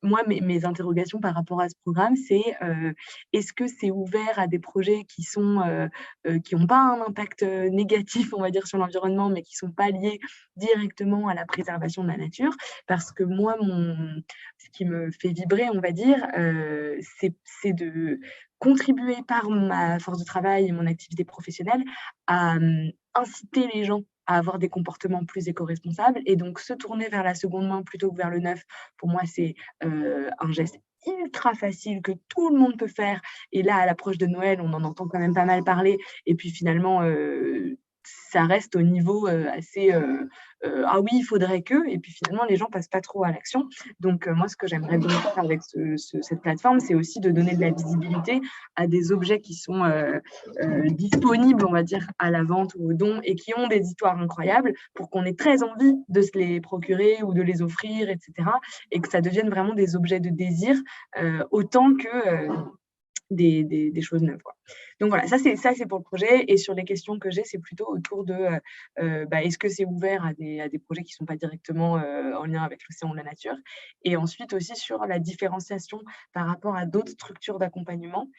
moi, mes interrogations par rapport à ce programme, c'est est-ce que c'est ouvert à des projets qui n'ont pas un impact négatif, on va dire, sur l'environnement, mais qui ne sont pas liés directement à la préservation de la nature. Parce que moi, ce qui me fait vibrer, on va dire, c'est de contribuer par ma force de travail et mon activité professionnelle à inciter les gens à avoir des comportements plus éco-responsables et donc se tourner vers la seconde main plutôt que vers le neuf. Pour moi, c'est un geste ultra facile que tout le monde peut faire. Et là, à l'approche de Noël, on en entend quand même pas mal parler. Et puis finalement, ça reste au niveau assez ah oui, il faudrait que. Et puis finalement, les gens passent pas trop à l'action. Donc moi, ce que j'aimerais bien faire avec cette plateforme, c'est aussi de donner de la visibilité à des objets qui sont disponibles, on va dire, à la vente ou au don et qui ont des histoires incroyables pour qu'on ait très envie de se les procurer ou de les offrir, etc. Et que ça devienne vraiment des objets de désir autant que des choses neuves, quoi. Donc voilà, ça c'est pour le projet. Et sur les questions que j'ai, c'est plutôt autour de est-ce que c'est ouvert à des projets qui ne sont pas directement en lien avec l'océan ou la nature. Et ensuite aussi sur la différenciation par rapport à d'autres structures d'accompagnement.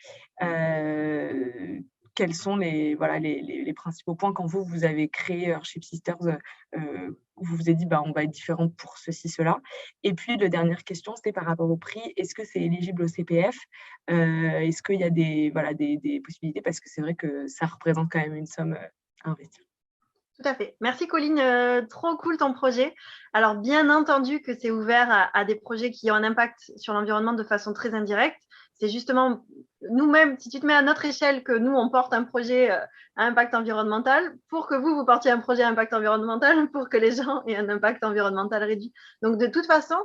Quels sont les principaux points quand vous avez créé Earthship Sisters, où vous vous êtes dit on va être différent pour ceci, cela. Et puis la dernière question, c'était par rapport au prix. Est-ce que c'est éligible au CPF? Est-ce qu'il y a des possibilités? Parce que c'est vrai que ça représente quand même une somme à investir. Tout à fait. Merci Colline, trop cool ton projet. Alors bien entendu que c'est ouvert à des projets qui ont un impact sur l'environnement de façon très indirecte. C'est justement nous-mêmes, si tu te mets à notre échelle, que nous on porte un projet à impact environnemental pour que vous portiez un projet à impact environnemental pour que les gens aient un impact environnemental réduit. Donc de toute façon,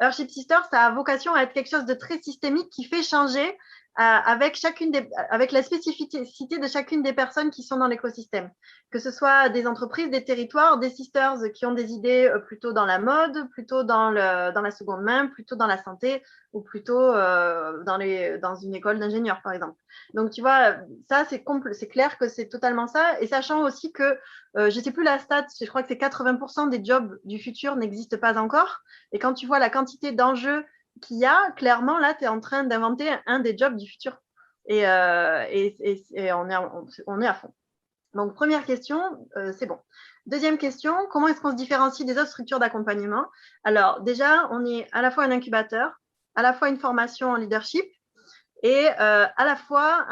Earthship Sisters, ça a vocation à être quelque chose de très systémique qui fait changer avec la spécificité de chacune des personnes qui sont dans l'écosystème. Que ce soit des entreprises, des territoires, des sisters qui ont des idées plutôt dans la mode, plutôt dans la seconde main, plutôt dans la santé ou plutôt dans une école d'ingénieurs, par exemple. Donc, tu vois, ça, c'est clair que c'est totalement ça. Et sachant aussi que, je ne sais plus la stat, je crois que c'est 80% des jobs du futur n'existent pas encore. Et quand tu vois la quantité d'enjeux qu'il y a, clairement, là, tu es en train d'inventer un des jobs du futur. Et on est à fond. Donc, première question, c'est bon. Deuxième question, comment est-ce qu'on se différencie des autres structures d'accompagnement? Alors, déjà, on est à la fois un incubateur, à la fois une formation en leadership et à la fois,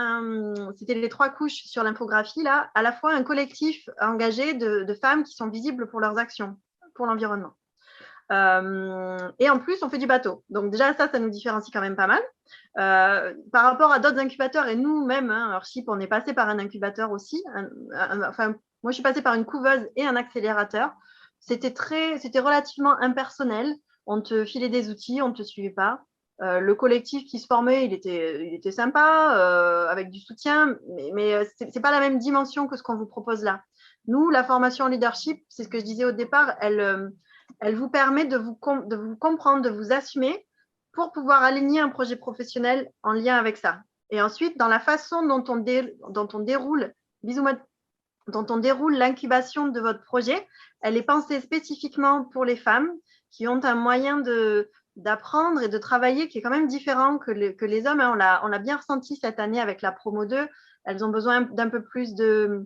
c'était les 3 couches sur l'infographie, là, à la fois un collectif engagé de femmes qui sont visibles pour leurs actions, pour l'environnement. Et en plus, on fait du bateau. Donc déjà, ça nous différencie quand même pas mal. Par rapport à d'autres incubateurs, et nous-mêmes, Earthship, on est passé par un incubateur aussi. Moi, je suis passée par une couveuse et un accélérateur. C'était relativement impersonnel. On te filait des outils, on ne te suivait pas. Le collectif qui se formait, il était sympa, avec du soutien, mais ce n'est pas la même dimension que ce qu'on vous propose là. Nous, la formation en leadership, c'est ce que je disais au départ, elle vous permet de vous comprendre, de vous assumer pour pouvoir aligner un projet professionnel en lien avec ça. Et ensuite, dans la façon dont on déroule l'incubation de votre projet, elle est pensée spécifiquement pour les femmes qui ont un moyen d'apprendre et de travailler qui est quand même différent que les hommes. On l'a bien ressenti cette année avec la promo 2. Elles ont besoin d'un peu plus de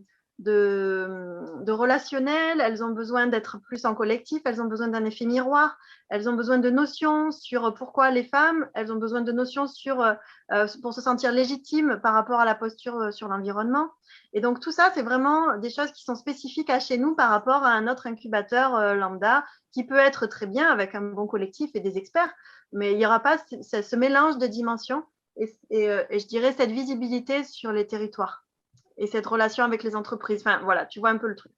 relationnel, elles ont besoin d'être plus en collectif, elles ont besoin d'un effet miroir, elles ont besoin de notions sur pourquoi les femmes, elles ont besoin de notions pour se sentir légitimes par rapport à la posture sur l'environnement. Et donc tout ça, c'est vraiment des choses qui sont spécifiques à chez nous par rapport à un autre incubateur lambda qui peut être très bien avec un bon collectif et des experts, mais il n'y aura pas ce mélange de dimensions et je dirais cette visibilité sur les territoires et cette relation avec les entreprises. Enfin, voilà, tu vois un peu le truc.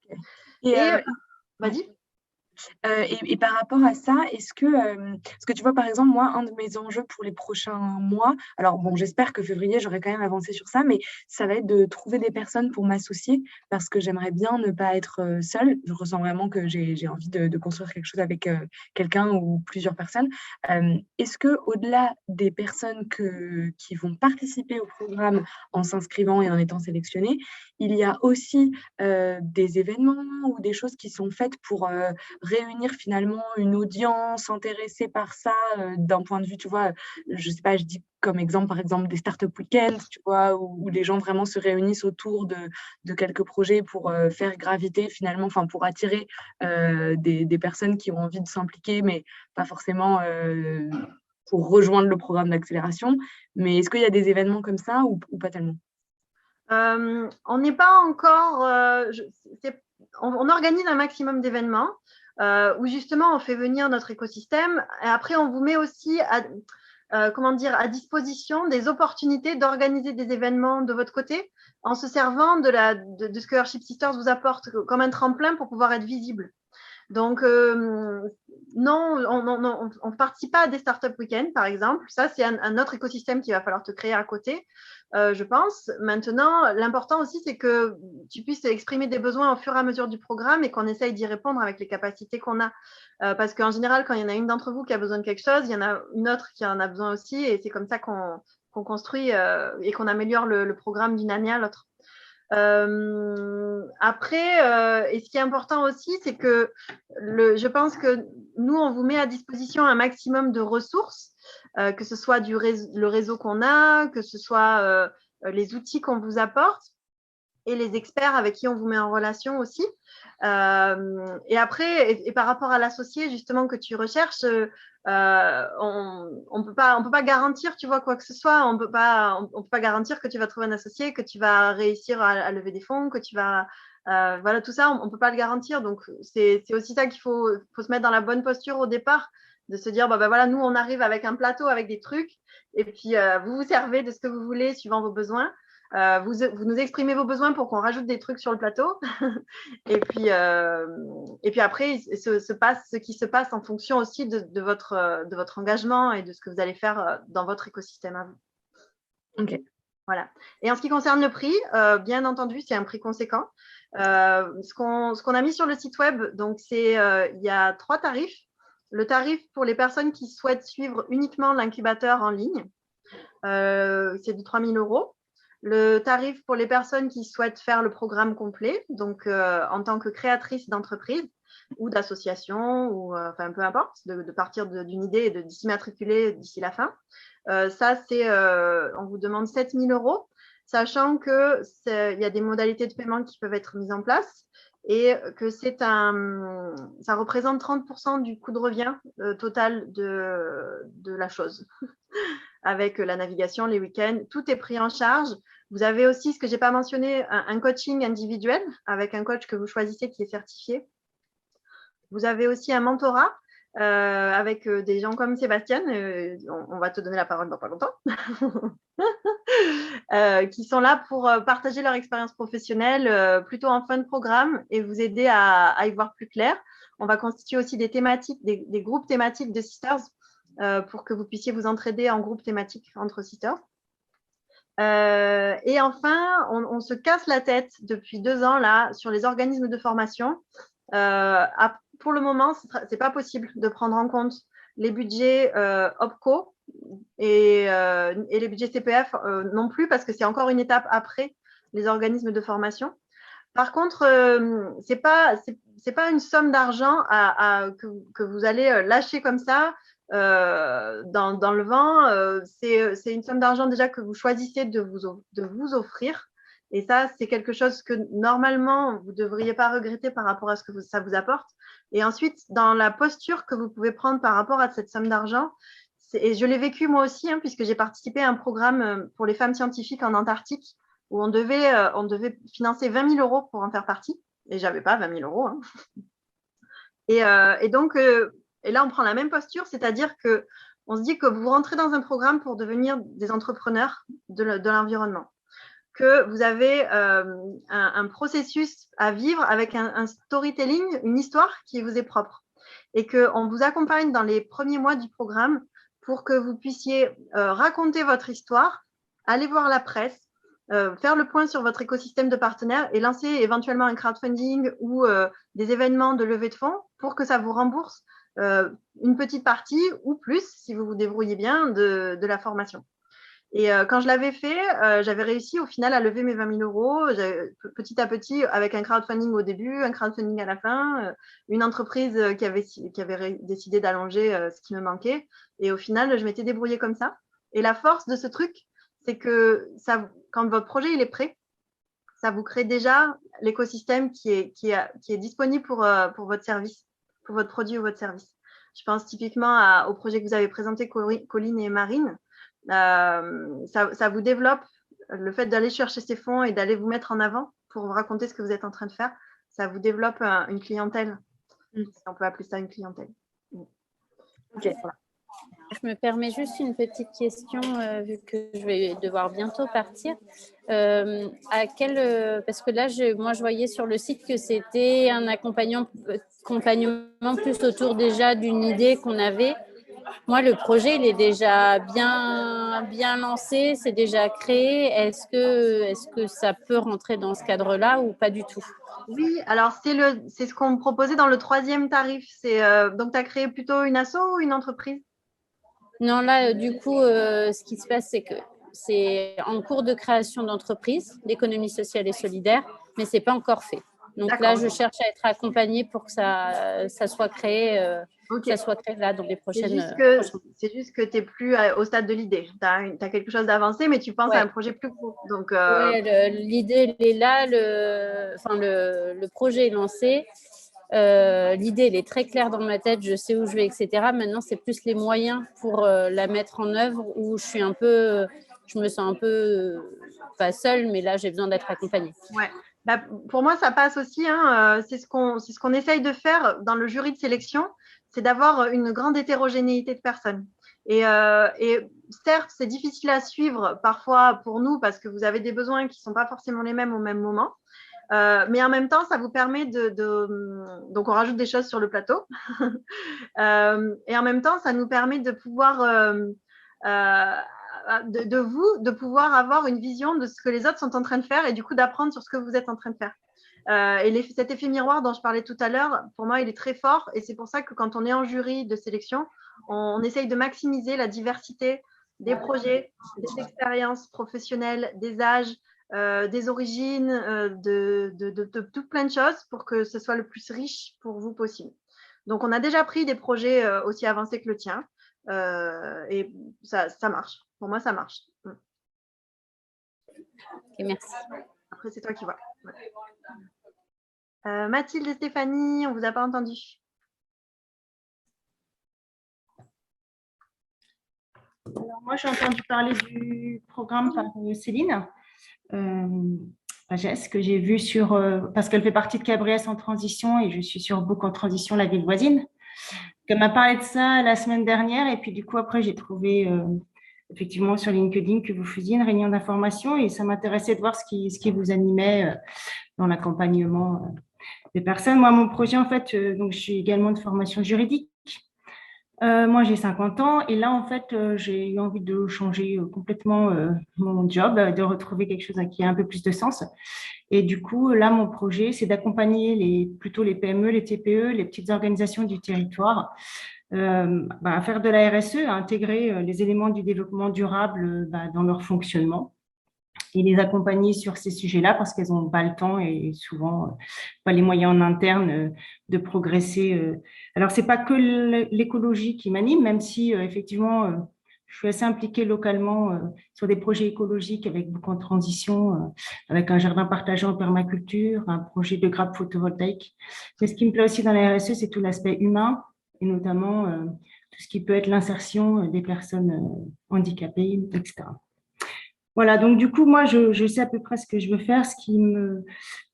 Vas-y. Et par rapport à ça, est-ce que tu vois, par exemple, moi, un de mes enjeux pour les prochains mois, alors bon, j'espère que février, j'aurai quand même avancé sur ça, mais ça va être de trouver des personnes pour m'associer parce que j'aimerais bien ne pas être seule. Je ressens vraiment que j'ai envie de construire quelque chose avec quelqu'un ou plusieurs personnes. Est-ce que au-delà des personnes qui vont participer au programme en s'inscrivant et en étant sélectionnées, il y a aussi des événements ou des choses qui sont faites pour réunir finalement une audience intéressée par ça d'un point de vue, tu vois, je sais pas, je dis comme exemple, par exemple, des startup week-ends, tu vois, où les gens vraiment se réunissent autour de quelques projets pour faire graviter finalement, enfin pour attirer des personnes qui ont envie de s'impliquer, mais pas forcément pour rejoindre le programme d'accélération. Mais est-ce qu'il y a des événements comme ça ou pas tellement? On n'est pas encore... on organise un maximum d'événements où justement on fait venir notre écosystème et après on vous met aussi à disposition des opportunités d'organiser des événements de votre côté en se servant de ce que Earthship Sisters vous apporte comme un tremplin pour pouvoir être visible. Donc, non, on ne participe pas à des startup week-ends, par exemple. Ça, c'est un autre écosystème qu'il va falloir te créer à côté, je pense. Maintenant, l'important aussi, c'est que tu puisses exprimer des besoins au fur et à mesure du programme et qu'on essaye d'y répondre avec les capacités qu'on a. Parce qu'en général, quand il y en a une d'entre vous qui a besoin de quelque chose, il y en a une autre qui en a besoin aussi. Et c'est comme ça qu'on construit et qu'on améliore le programme d'une année à l'autre. Après, et ce qui est important aussi, c'est que je pense que nous, on vous met à disposition un maximum de ressources, que ce soit le réseau qu'on a, que ce soit les outils qu'on vous apporte et les experts avec qui on vous met en relation aussi. Et après, et par rapport à l'associé justement que tu recherches, on peut pas garantir, tu vois, quoi que ce soit. On peut pas garantir que tu vas trouver un associé, que tu vas réussir à lever des fonds, que tu vas voilà, tout ça, on peut pas le garantir. Donc c'est aussi ça qu'il faut se mettre dans la bonne posture au départ, de se dire voilà, nous on arrive avec un plateau avec des trucs et puis vous vous servez de ce que vous voulez suivant vos besoins. Vous nous exprimez vos besoins pour qu'on rajoute des trucs sur le plateau. et puis après, se passe ce qui se passe en fonction aussi de votre engagement et de ce que vous allez faire dans votre écosystème à vous. Ok. Voilà. Et en ce qui concerne le prix, bien entendu, c'est un prix conséquent. Ce qu'on a mis sur le site web, donc il y a 3 tarifs. Le tarif pour les personnes qui souhaitent suivre uniquement l'incubateur en ligne, c'est de 3 000 €. Le tarif pour les personnes qui souhaitent faire le programme complet, donc en tant que créatrice d'entreprise ou d'association, ou enfin peu importe, de partir d'une idée et de s'y matriculer d'ici la fin. Ça, on vous demande 7 000 €, sachant qu'il y a des modalités de paiement qui peuvent être mises en place et que ça représente 30% du coût de revient total de la chose. Avec la navigation, les week-ends, tout est pris en charge. Vous avez aussi, ce que je n'ai pas mentionné, un coaching individuel avec un coach que vous choisissez qui est certifié. Vous avez aussi un mentorat avec des gens comme Sébastien, on va te donner la parole dans pas longtemps, qui sont là pour partager leur expérience professionnelle plutôt en fin de programme et vous aider à y voir plus clair. On va constituer aussi des thématiques, des groupes thématiques de sisters pour que vous puissiez vous entraider en groupe thématique entre sisters. Et enfin, on se casse la tête depuis 2 ans là sur les organismes de formation. Pour le moment, ce n'est pas possible de prendre en compte les budgets OPCO et les budgets CPF non plus, parce que c'est encore une étape après les organismes de formation. Par contre, ce n'est pas une somme d'argent que vous allez lâcher comme ça dans le vent. C'est une somme d'argent déjà que vous choisissez de vous offrir. Et ça, c'est quelque chose que normalement, vous ne devriez pas regretter par rapport à ce que ça vous apporte. Et ensuite, dans la posture que vous pouvez prendre par rapport à cette somme d'argent, et je l'ai vécu moi aussi, puisque j'ai participé à un programme pour les femmes scientifiques en Antarctique, où on devait financer 20 000 € pour en faire partie. Et je n'avais pas 20 000 €. Et donc, et là, on prend la même posture, c'est-à-dire qu'on se dit que vous rentrez dans un programme pour devenir des entrepreneurs de l'environnement, que vous avez un processus à vivre avec un storytelling, une histoire qui vous est propre, et qu'on vous accompagne dans les premiers mois du programme pour que vous puissiez raconter votre histoire, aller voir la presse, faire le point sur votre écosystème de partenaires et lancer éventuellement un crowdfunding ou des événements de levée de fonds pour que ça vous rembourse une petite partie ou plus, si vous vous débrouillez bien, de la formation. Et quand je l'avais fait, j'avais réussi au final à lever mes 20 000 €, petit à petit, avec un crowdfunding au début, un crowdfunding à la fin, une entreprise qui avait décidé d'allonger ce qui me manquait. Et au final, je m'étais débrouillée comme ça. Et la force de ce truc, c'est que quand votre projet il est prêt, ça vous crée déjà l'écosystème qui est disponible pour votre service, pour votre produit ou votre service. Je pense typiquement au projet que vous avez présenté, Colline et Marine. Ça vous développe le fait d'aller chercher ces fonds et d'aller vous mettre en avant pour vous raconter ce que vous êtes en train de faire. Ça vous développe une clientèle. On peut appeler ça une clientèle. Ok. Voilà. Je me permets juste une petite question, vu que je vais devoir bientôt partir. Parce que là, moi, je voyais sur le site que c'était un accompagnement plus autour déjà d'une idée qu'on avait. Moi, le projet, il est déjà bien lancé, c'est déjà créé. Est-ce que ça peut rentrer dans ce cadre-là ou pas du tout? Oui, alors c'est ce qu'on proposait dans le 3e tarif. Donc, tu as créé plutôt une asso ou une entreprise? Non, là, du coup, ce qui se passe, c'est que c'est en cours de création d'entreprise, d'économie sociale et solidaire, mais ce n'est pas encore fait. Donc là, je cherche à être accompagnée pour que ça soit créé. Ça soit créé là dans les prochaines. C'est juste que tu n'es plus au stade de l'idée. Tu as quelque chose d'avancé, mais tu penses à un projet plus court. Donc, l'idée, elle est là. Le projet est lancé. L'idée, elle est très claire dans ma tête. Je sais où je vais, etc. Maintenant, c'est plus les moyens pour la mettre en œuvre où je me sens un peu pas seule, mais là, j'ai besoin d'être accompagnée. Ouais. Bah, pour moi, ça passe aussi. C'est ce qu'on essaye de faire dans le jury de sélection, c'est d'avoir une grande hétérogénéité de personnes. Et certes, c'est difficile à suivre parfois pour nous parce que vous avez des besoins qui ne sont pas forcément les mêmes au même moment. Mais en même temps, ça vous permet donc on rajoute des choses sur le plateau. Et en même temps, ça nous permet de pouvoir de vous de pouvoir avoir une vision de ce que les autres sont en train de faire et du coup d'apprendre sur ce que vous êtes en train de faire. Et cet effet miroir dont je parlais tout à l'heure, pour moi, il est très fort et c'est pour ça que quand on est en jury de sélection, on essaye de maximiser la diversité des projets, des expériences professionnelles, des âges, des origines, de tout plein de choses pour que ce soit le plus riche pour vous possible. Donc, on a déjà pris des projets aussi avancés que le tien et ça marche. Pour moi, ça marche. Okay, merci. Après, c'est toi qui vois. Ouais. Mathilde et Stéphanie, on ne vous a pas entendu. Alors, moi, j'ai entendu parler du programme par Céline Pagès, que j'ai vu parce qu'elle fait partie de Cabriès en transition et je suis sur Book en transition, la ville voisine. Elle m'a parlé de ça la semaine dernière et puis du coup, après, j'ai trouvé effectivement sur LinkedIn que vous faisiez une réunion d'information et ça m'intéressait de voir ce qui vous animait dans l'accompagnement des personnes. Moi, mon projet, en fait, donc, je suis également de formation juridique. Moi, j'ai 50 ans et là, en fait, j'ai eu envie de changer complètement mon job, de retrouver quelque chose qui a un peu plus de sens. Et du coup, là, mon projet, c'est d'accompagner plutôt les PME, les TPE, les petites organisations du territoire à faire de la RSE, à intégrer les éléments du développement durable dans leur fonctionnement et les accompagner sur ces sujets-là parce qu'elles n'ont pas le temps et souvent pas les moyens en interne de progresser. Alors, ce n'est pas que l'écologie qui m'anime, même si effectivement, je suis assez impliquée localement sur des projets écologiques avec Book en transition, avec un jardin partagé en permaculture, un projet de grappe photovoltaïque. Mais ce qui me plaît aussi dans la RSE, c'est tout l'aspect humain et notamment tout ce qui peut être l'insertion des personnes handicapées, etc. Voilà, donc du coup, moi, je sais à peu près ce que je veux faire. Ce qui me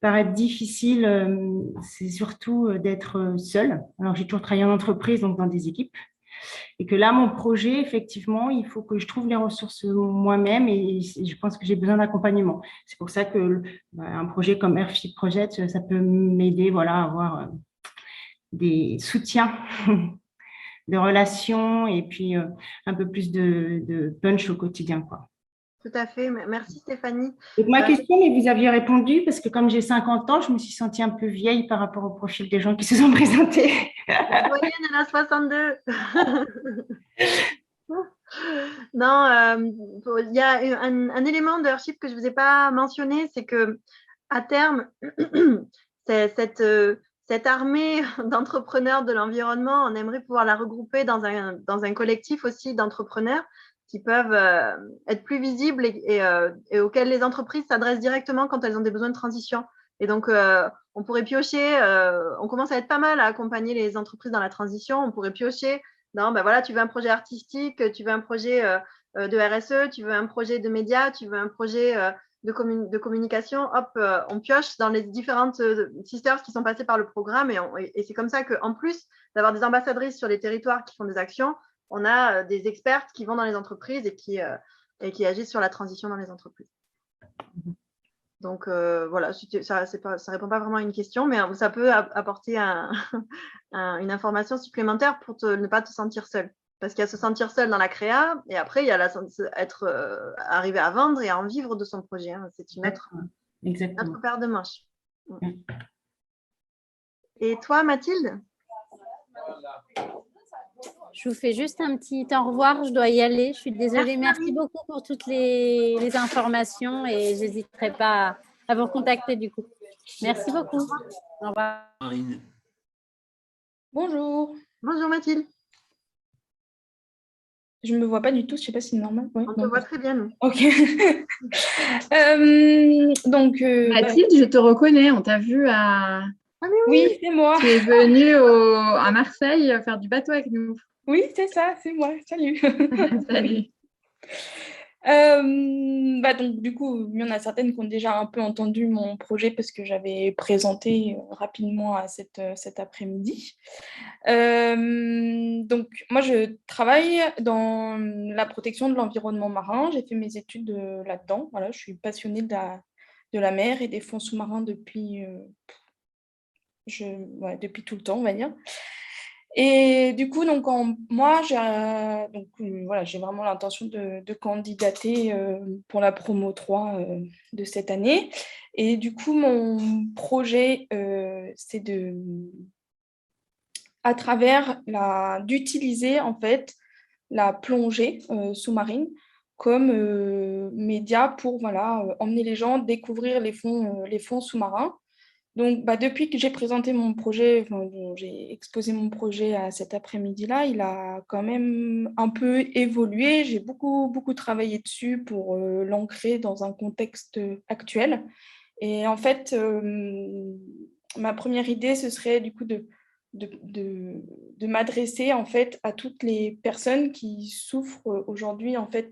paraît difficile, c'est surtout d'être seule. Alors, j'ai toujours travaillé en entreprise, donc dans des équipes. Et que là, mon projet, effectivement, il faut que je trouve les ressources moi-même et je pense que j'ai besoin d'accompagnement. C'est pour ça que un projet comme Airship Project, ça peut m'aider à avoir des soutiens de relations et puis un peu plus de punch au quotidien, quoi. Tout à fait. Merci Stéphanie. Donc, ma question, mais vous aviez répondu, parce que comme j'ai 50 ans, je me suis sentie un peu vieille par rapport au profil des gens qui se sont présentés. La doyenne, elle a 62. Non, il y a un élément de Airship que je ne vous ai pas mentionné, c'est qu'à terme, cette armée d'entrepreneurs de l'environnement, on aimerait pouvoir la regrouper dans un collectif aussi d'entrepreneurs qui peuvent être plus visibles et auxquels les entreprises s'adressent directement quand elles ont des besoins de transition. Et donc, on pourrait piocher, on commence à être pas mal à accompagner les entreprises dans la transition, on pourrait piocher dans, tu veux un projet artistique, tu veux un projet de RSE, tu veux un projet de médias, tu veux un projet de communication, hop, on pioche dans les différentes sisters qui sont passées par le programme et c'est comme ça qu'en plus d'avoir des ambassadrices sur les territoires qui font des actions, on a des expertes qui vont dans les entreprises et qui agissent sur la transition dans les entreprises. Donc voilà, ça ne répond pas vraiment à une question, mais ça peut apporter une information supplémentaire pour ne pas te sentir seul. Parce qu'il y a se sentir seul dans la créa, et après, il y a arriver à vendre et à en vivre de son projet. Hein. C'est une autre paire de manches. Et toi, Mathilde ? Je vous fais juste un petit au revoir, je dois y aller. Je suis désolée, merci beaucoup pour toutes les informations et je n'hésiterai pas à vous contacter du coup. Merci beaucoup. Au revoir. Marine. Bonjour. Bonjour Mathilde. Je ne me vois pas du tout, je ne sais pas si c'est normal. Ouais, on te voit très bien, nous. Ok. Donc, Mathilde, je te reconnais, on t'a vu à... Ah, oui, c'est moi. Tu es venue à Marseille faire du bateau avec nous. Oui, c'est ça, c'est moi. Salut. Salut. Donc, du coup, il y en a certaines qui ont déjà un peu entendu mon projet parce que j'avais présenté rapidement à cet après-midi. Donc, moi, je travaille dans la protection de l'environnement marin. J'ai fait mes études là-dedans. Voilà, je suis passionnée de la mer et des fonds sous-marins depuis tout le temps, on va dire. Et du coup, donc, moi, j'ai vraiment l'intention de candidater pour la promo 3 de cette année. Et du coup, mon projet, c'est à travers d'utiliser en fait la plongée sous-marine comme média pour emmener les gens découvrir les fonds sous-marins. Donc, depuis que j'ai présenté mon projet, j'ai exposé mon projet à cet après-midi-là, il a quand même un peu évolué. J'ai beaucoup, beaucoup travaillé dessus pour l'ancrer dans un contexte actuel. Et en fait, ma première idée, ce serait du coup de m'adresser en fait à toutes les personnes qui souffrent aujourd'hui en fait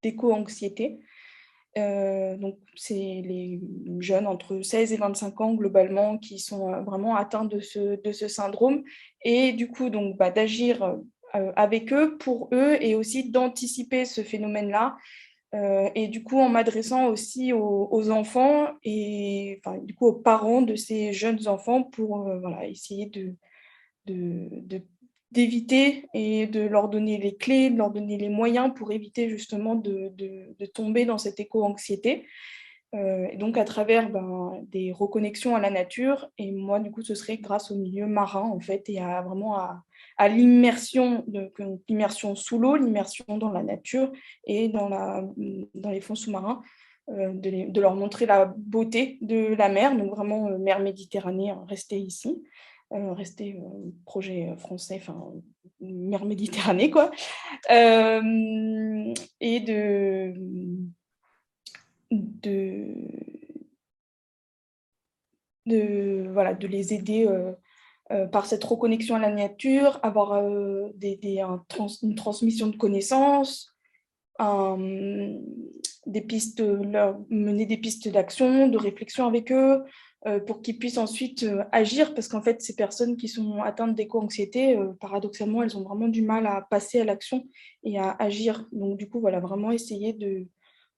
d'éco-anxiété. Donc, c'est les jeunes entre 16 et 25 ans globalement qui sont vraiment atteints de ce syndrome et du coup donc, d'agir avec eux, pour eux et aussi d'anticiper ce phénomène-là et du coup en m'adressant aussi aux enfants et enfin, du coup aux parents de ces jeunes enfants pour essayer d'éviter et de leur donner les clés, de leur donner les moyens pour éviter justement de tomber dans cette éco-anxiété. Et donc à travers des reconnexions à la nature. Et moi, du coup, ce serait grâce au milieu marin, en fait, et à l'immersion, l'immersion sous l'eau, l'immersion dans la nature et dans les fonds sous-marins, de leur montrer la beauté de la mer, donc vraiment mer Méditerranée, hein, rester ici. Rester projet français, enfin mer Méditerranée, quoi. Et de les aider par cette reconnexion à la nature, avoir une transmission de connaissances, mener des pistes d'action, de réflexion avec eux, pour qu'ils puissent ensuite agir, parce qu'en fait, ces personnes qui sont atteintes d'éco-anxiété, paradoxalement, elles ont vraiment du mal à passer à l'action et à agir. Donc, du coup, vraiment essayer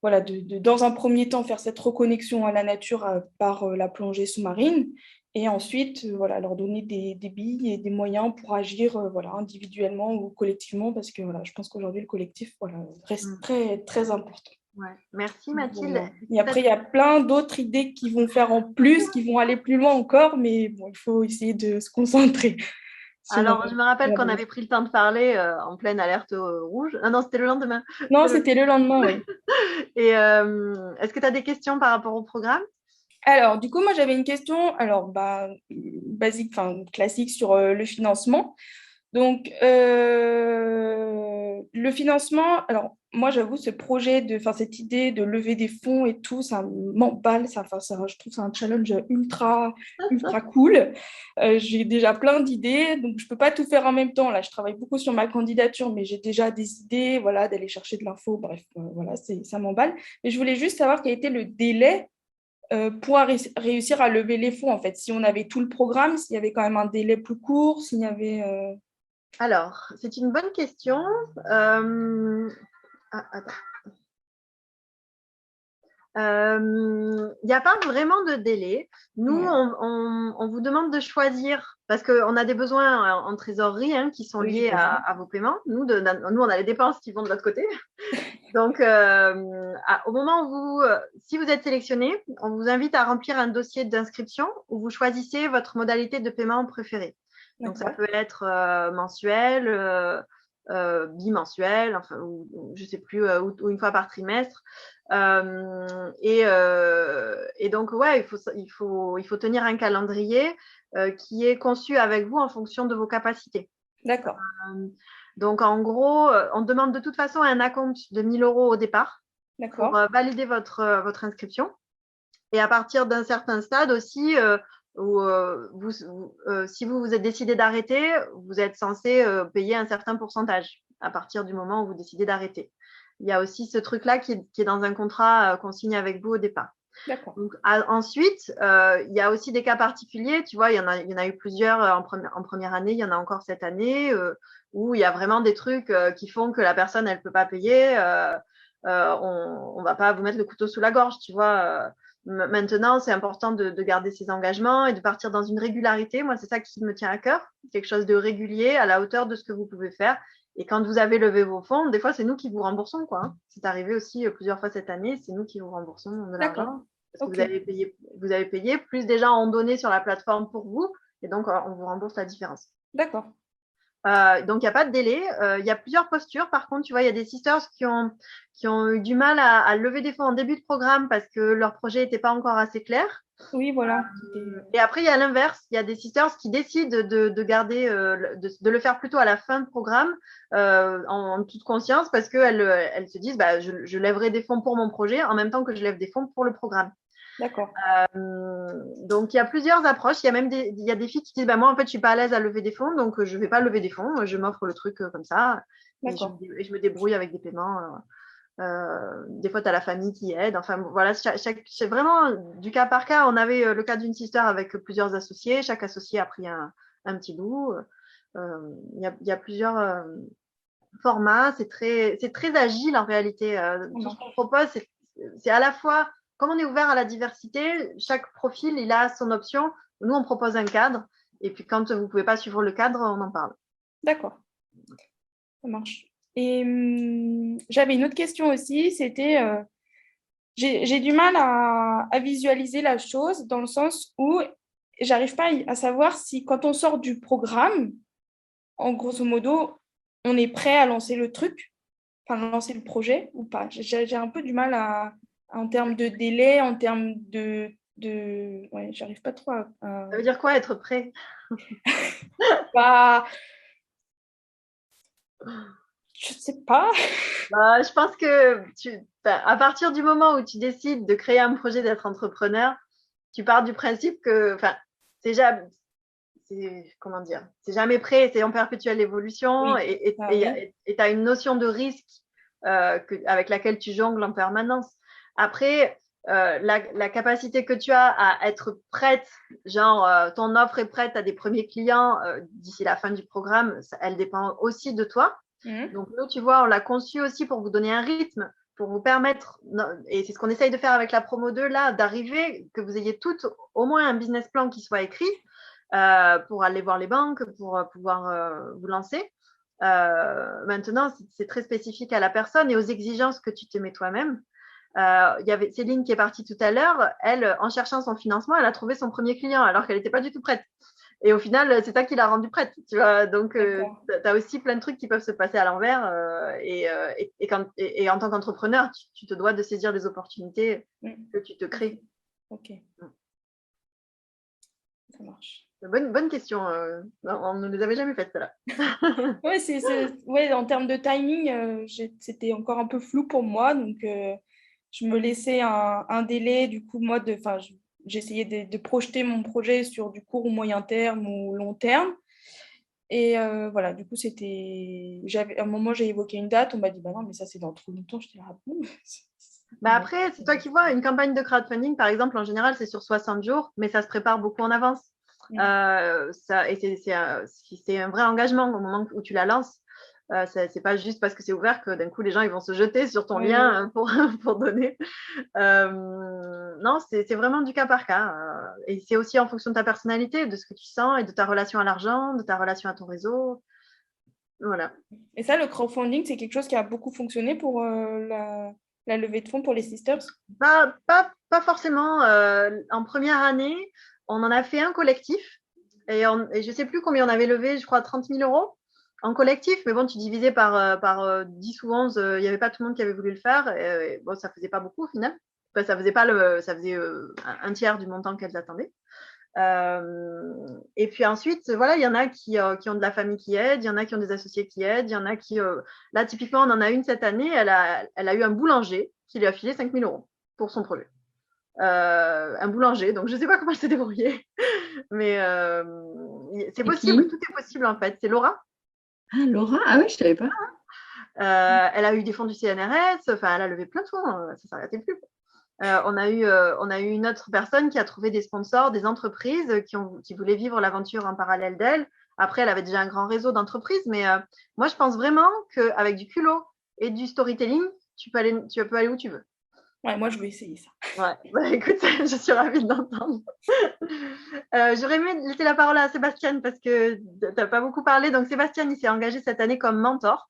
dans un premier temps, faire cette reconnexion à la nature par la plongée sous-marine, et ensuite, leur donner des billes et des moyens pour agir individuellement ou collectivement, parce que je pense qu'aujourd'hui, le collectif reste très, très important. Ouais. Merci Mathilde. Et après, il y a plein d'autres idées qui vont faire en plus, qui vont aller plus loin encore, mais bon, il faut essayer de se concentrer. Alors, je me rappelle qu'on avait pris le temps de parler en pleine alerte rouge. Ah non, c'était le lendemain. Non, c'était le lendemain, oui. Et est-ce que tu as des questions par rapport au programme? Alors, du coup, moi, j'avais une question basique, classique sur le financement. Donc, le financement, alors moi, j'avoue, cette idée de lever des fonds et tout, ça m'emballe. Je trouve que c'est un challenge ultra, ultra cool. J'ai déjà plein d'idées, donc je ne peux pas tout faire en même temps. Là, je travaille beaucoup sur ma candidature, mais j'ai déjà des idées, d'aller chercher de l'info. Bref, ça m'emballe. Mais je voulais juste savoir quel était le délai pour réussir à lever les fonds, en fait. Si on avait tout le programme, s'il y avait quand même un délai plus court, s'il y avait... Alors, c'est une bonne question. Attends. Il n'y a pas vraiment de délai. Nous, on vous demande de choisir, parce qu'on a des besoins en trésorerie qui sont liés à vos paiements. Nous, on a les dépenses qui vont de l'autre côté. Donc, au moment où si vous êtes sélectionné, on vous invite à remplir un dossier d'inscription où vous choisissez votre modalité de paiement préférée. Donc, ça peut être mensuel, bimensuel, enfin, ou je ne sais plus, ou une fois par trimestre. Et donc, il faut tenir un calendrier qui est conçu avec vous en fonction de vos capacités. D'accord. Donc, en gros, on demande de toute façon un acompte de 1 000 € au départ pour valider votre inscription. Et à partir d'un certain stade aussi, si vous vous êtes décidé d'arrêter, vous êtes censé payer un certain pourcentage à partir du moment où vous décidez d'arrêter. Il y a aussi ce truc-là qui est dans un contrat qu'on signe avec vous au départ. D'accord. Donc, ensuite, il y a aussi des cas particuliers. Tu vois, il y en a eu plusieurs en première année, il y en a encore cette année, où il y a vraiment des trucs qui font que la personne, elle ne peut pas payer. On ne va pas vous mettre le couteau sous la gorge, tu vois. Maintenant, c'est important de garder ses engagements et de partir dans une régularité. Moi, c'est ça qui me tient à cœur, quelque chose de régulier à la hauteur de ce que vous pouvez faire. Et quand vous avez levé vos fonds, des fois, c'est nous qui vous remboursons, quoi, hein. C'est arrivé aussi plusieurs fois cette année, c'est nous qui vous remboursons de l'argent. Parce que vous avez payé, plus des gens ont donné sur la plateforme pour vous, et donc on vous rembourse la différence. D'accord. Donc, il n'y a pas de délai. Il y a plusieurs postures. Par contre, tu vois, il y a des sisters qui ont eu du mal à lever des fonds en début de programme parce que leur projet n'était pas encore assez clair. Oui, voilà. Et après, il y a l'inverse. Il y a des sisters qui décident de garder, de le faire plutôt à la fin de programme, en toute conscience, parce qu'elles se disent, bah, je lèverai des fonds pour mon projet en même temps que je lève des fonds pour le programme. D'accord. Donc, il y a plusieurs approches. Il y a même il y a des filles qui disent, bah, moi, en fait, je suis pas à l'aise à lever des fonds, donc je vais pas lever des fonds. Je m'offre le truc comme ça. Et je me débrouille avec des paiements. Des fois, tu as la famille qui aide. Enfin, voilà, c'est vraiment du cas par cas. On avait le cas d'une sister avec plusieurs associés. Chaque associé a pris un petit bout. Il y a plusieurs formats. C'est très agile en réalité. Tout ce qu'on propose, c'est à la fois, comme on est ouvert à la diversité, chaque profil, il a son option. Nous, on propose un cadre. Et puis, quand vous ne pouvez pas suivre le cadre, on en parle. D'accord. Ça marche. Et j'avais une autre question aussi, c'était j'ai du mal à visualiser la chose dans le sens où j'arrive pas à savoir si quand on sort du programme, en grosso modo, on est prêt à lancer le truc, enfin lancer le projet ou pas. J'ai un peu du mal en termes de délai, en termes de ouais, j'arrive pas trop à... Ça veut dire quoi, être prêt? Bah... Je ne sais pas. Je pense que à partir du moment où tu décides de créer un projet, d'être entrepreneur, tu pars du principe que c'est jamais prêt, c'est en perpétuelle évolution, oui. et tu as une notion de risque avec laquelle tu jongles en permanence. Après, la capacité que tu as à être prête, genre ton offre est prête à des premiers clients d'ici la fin du programme, elle dépend aussi de toi. Donc nous, tu vois, on l'a conçu aussi pour vous donner un rythme, pour vous permettre, et c'est ce qu'on essaye de faire avec la promo 2 là, d'arriver, que vous ayez toutes au moins un business plan qui soit écrit pour aller voir les banques, pour pouvoir vous lancer. Maintenant, c'est très spécifique à la personne et aux exigences que tu te mets toi-même. Il y avait Céline qui est partie tout à l'heure. Elle, en cherchant son financement, elle a trouvé son premier client alors qu'elle n'était pas du tout prête. Et au final, c'est ça qui l'a rendue prête, tu vois. Donc, tu as aussi plein de trucs qui peuvent se passer à l'envers. Et en tant qu'entrepreneur, tu te dois de saisir des opportunités que tu te crées. Ok. Ça marche. Bonne question. On ne les avait jamais faites, celle-là. Ouais, en termes de timing, c'était encore un peu flou pour moi. Donc, je me laissais un délai. Du coup, moi, j'essayais de projeter mon projet sur du court ou moyen terme ou long terme. Et voilà, du coup, à un moment, j'ai évoqué une date. On m'a dit, bah non, mais ça, c'est dans trop longtemps. J'étais là, ah bon. Après, c'est toi qui vois. Une campagne de crowdfunding, par exemple, en général, c'est sur 60 jours, mais ça se prépare beaucoup en avance. C'est un vrai engagement au moment où tu la lances. C'est pas juste parce que c'est ouvert que d'un coup les gens ils vont se jeter sur ton lien pour donner. Non, c'est vraiment du cas par cas. Et c'est aussi en fonction de ta personnalité, de ce que tu sens et de ta relation à l'argent, de ta relation à ton réseau. Voilà. Et ça, le crowdfunding, c'est quelque chose qui a beaucoup fonctionné pour la levée de fonds pour les sisters? Pas forcément. En première année, on en a fait un collectif et je ne sais plus combien on avait levé, je crois 30 000 € en collectif, mais bon, tu divisais par 10 ou 11, il n'y avait pas tout le monde qui avait voulu le faire. Et bon, ça ne faisait pas beaucoup au final. Enfin, ça faisait un tiers du montant qu'elles attendaient. Et puis ensuite, voilà, il y en a qui ont de la famille qui aide, il y en a qui ont des associés qui aident, il y en a qui... là, typiquement, on en a une cette année, elle a eu un boulanger qui lui a filé 5 000 € pour son projet. Un boulanger, donc je ne sais pas comment elle s'est débrouillée, mais c'est possible, tout est possible en fait. C'est Laura. Ah, Laura, ah oui, je ne savais pas. Elle a eu des fonds du CNRS, enfin, elle a levé plein de fonds, ça ne s'arrêtait plus. On a eu une autre personne qui a trouvé des sponsors, des entreprises qui voulaient vivre l'aventure en parallèle d'elle. Après, elle avait déjà un grand réseau d'entreprises, mais moi, je pense vraiment qu'avec du culot et du storytelling, tu peux aller où tu veux. Ouais, moi, je vais essayer ça. Ouais, bah, écoute, je suis ravie d'entendre. J'aurais aimé laisser la parole à Sébastien parce que tu n'as pas beaucoup parlé. Donc, Sébastien, il s'est engagé cette année comme mentor.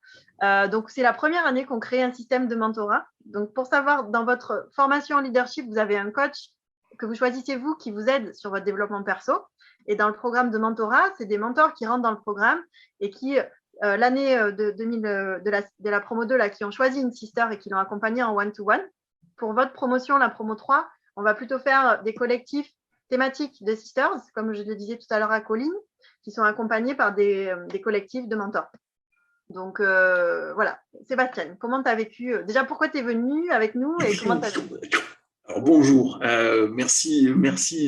Donc, c'est la première année qu'on crée un système de mentorat. Donc, pour savoir, dans votre formation en leadership, vous avez un coach que vous choisissez vous qui vous aide sur votre développement perso. Et dans le programme de mentorat, c'est des mentors qui rentrent dans le programme et qui, l'année de la promo 2, là, qui ont choisi une sister et qui l'ont accompagnée en one-to-one. Pour votre promotion, la promo 3, on va plutôt faire des collectifs thématiques de sisters, comme je le disais tout à l'heure à Colline, qui sont accompagnés par des collectifs de mentors. Donc, voilà. Sébastien, comment tu as vécu déjà, pourquoi tu es venu avec nous et comment tu as vécu? Alors, bonjour, merci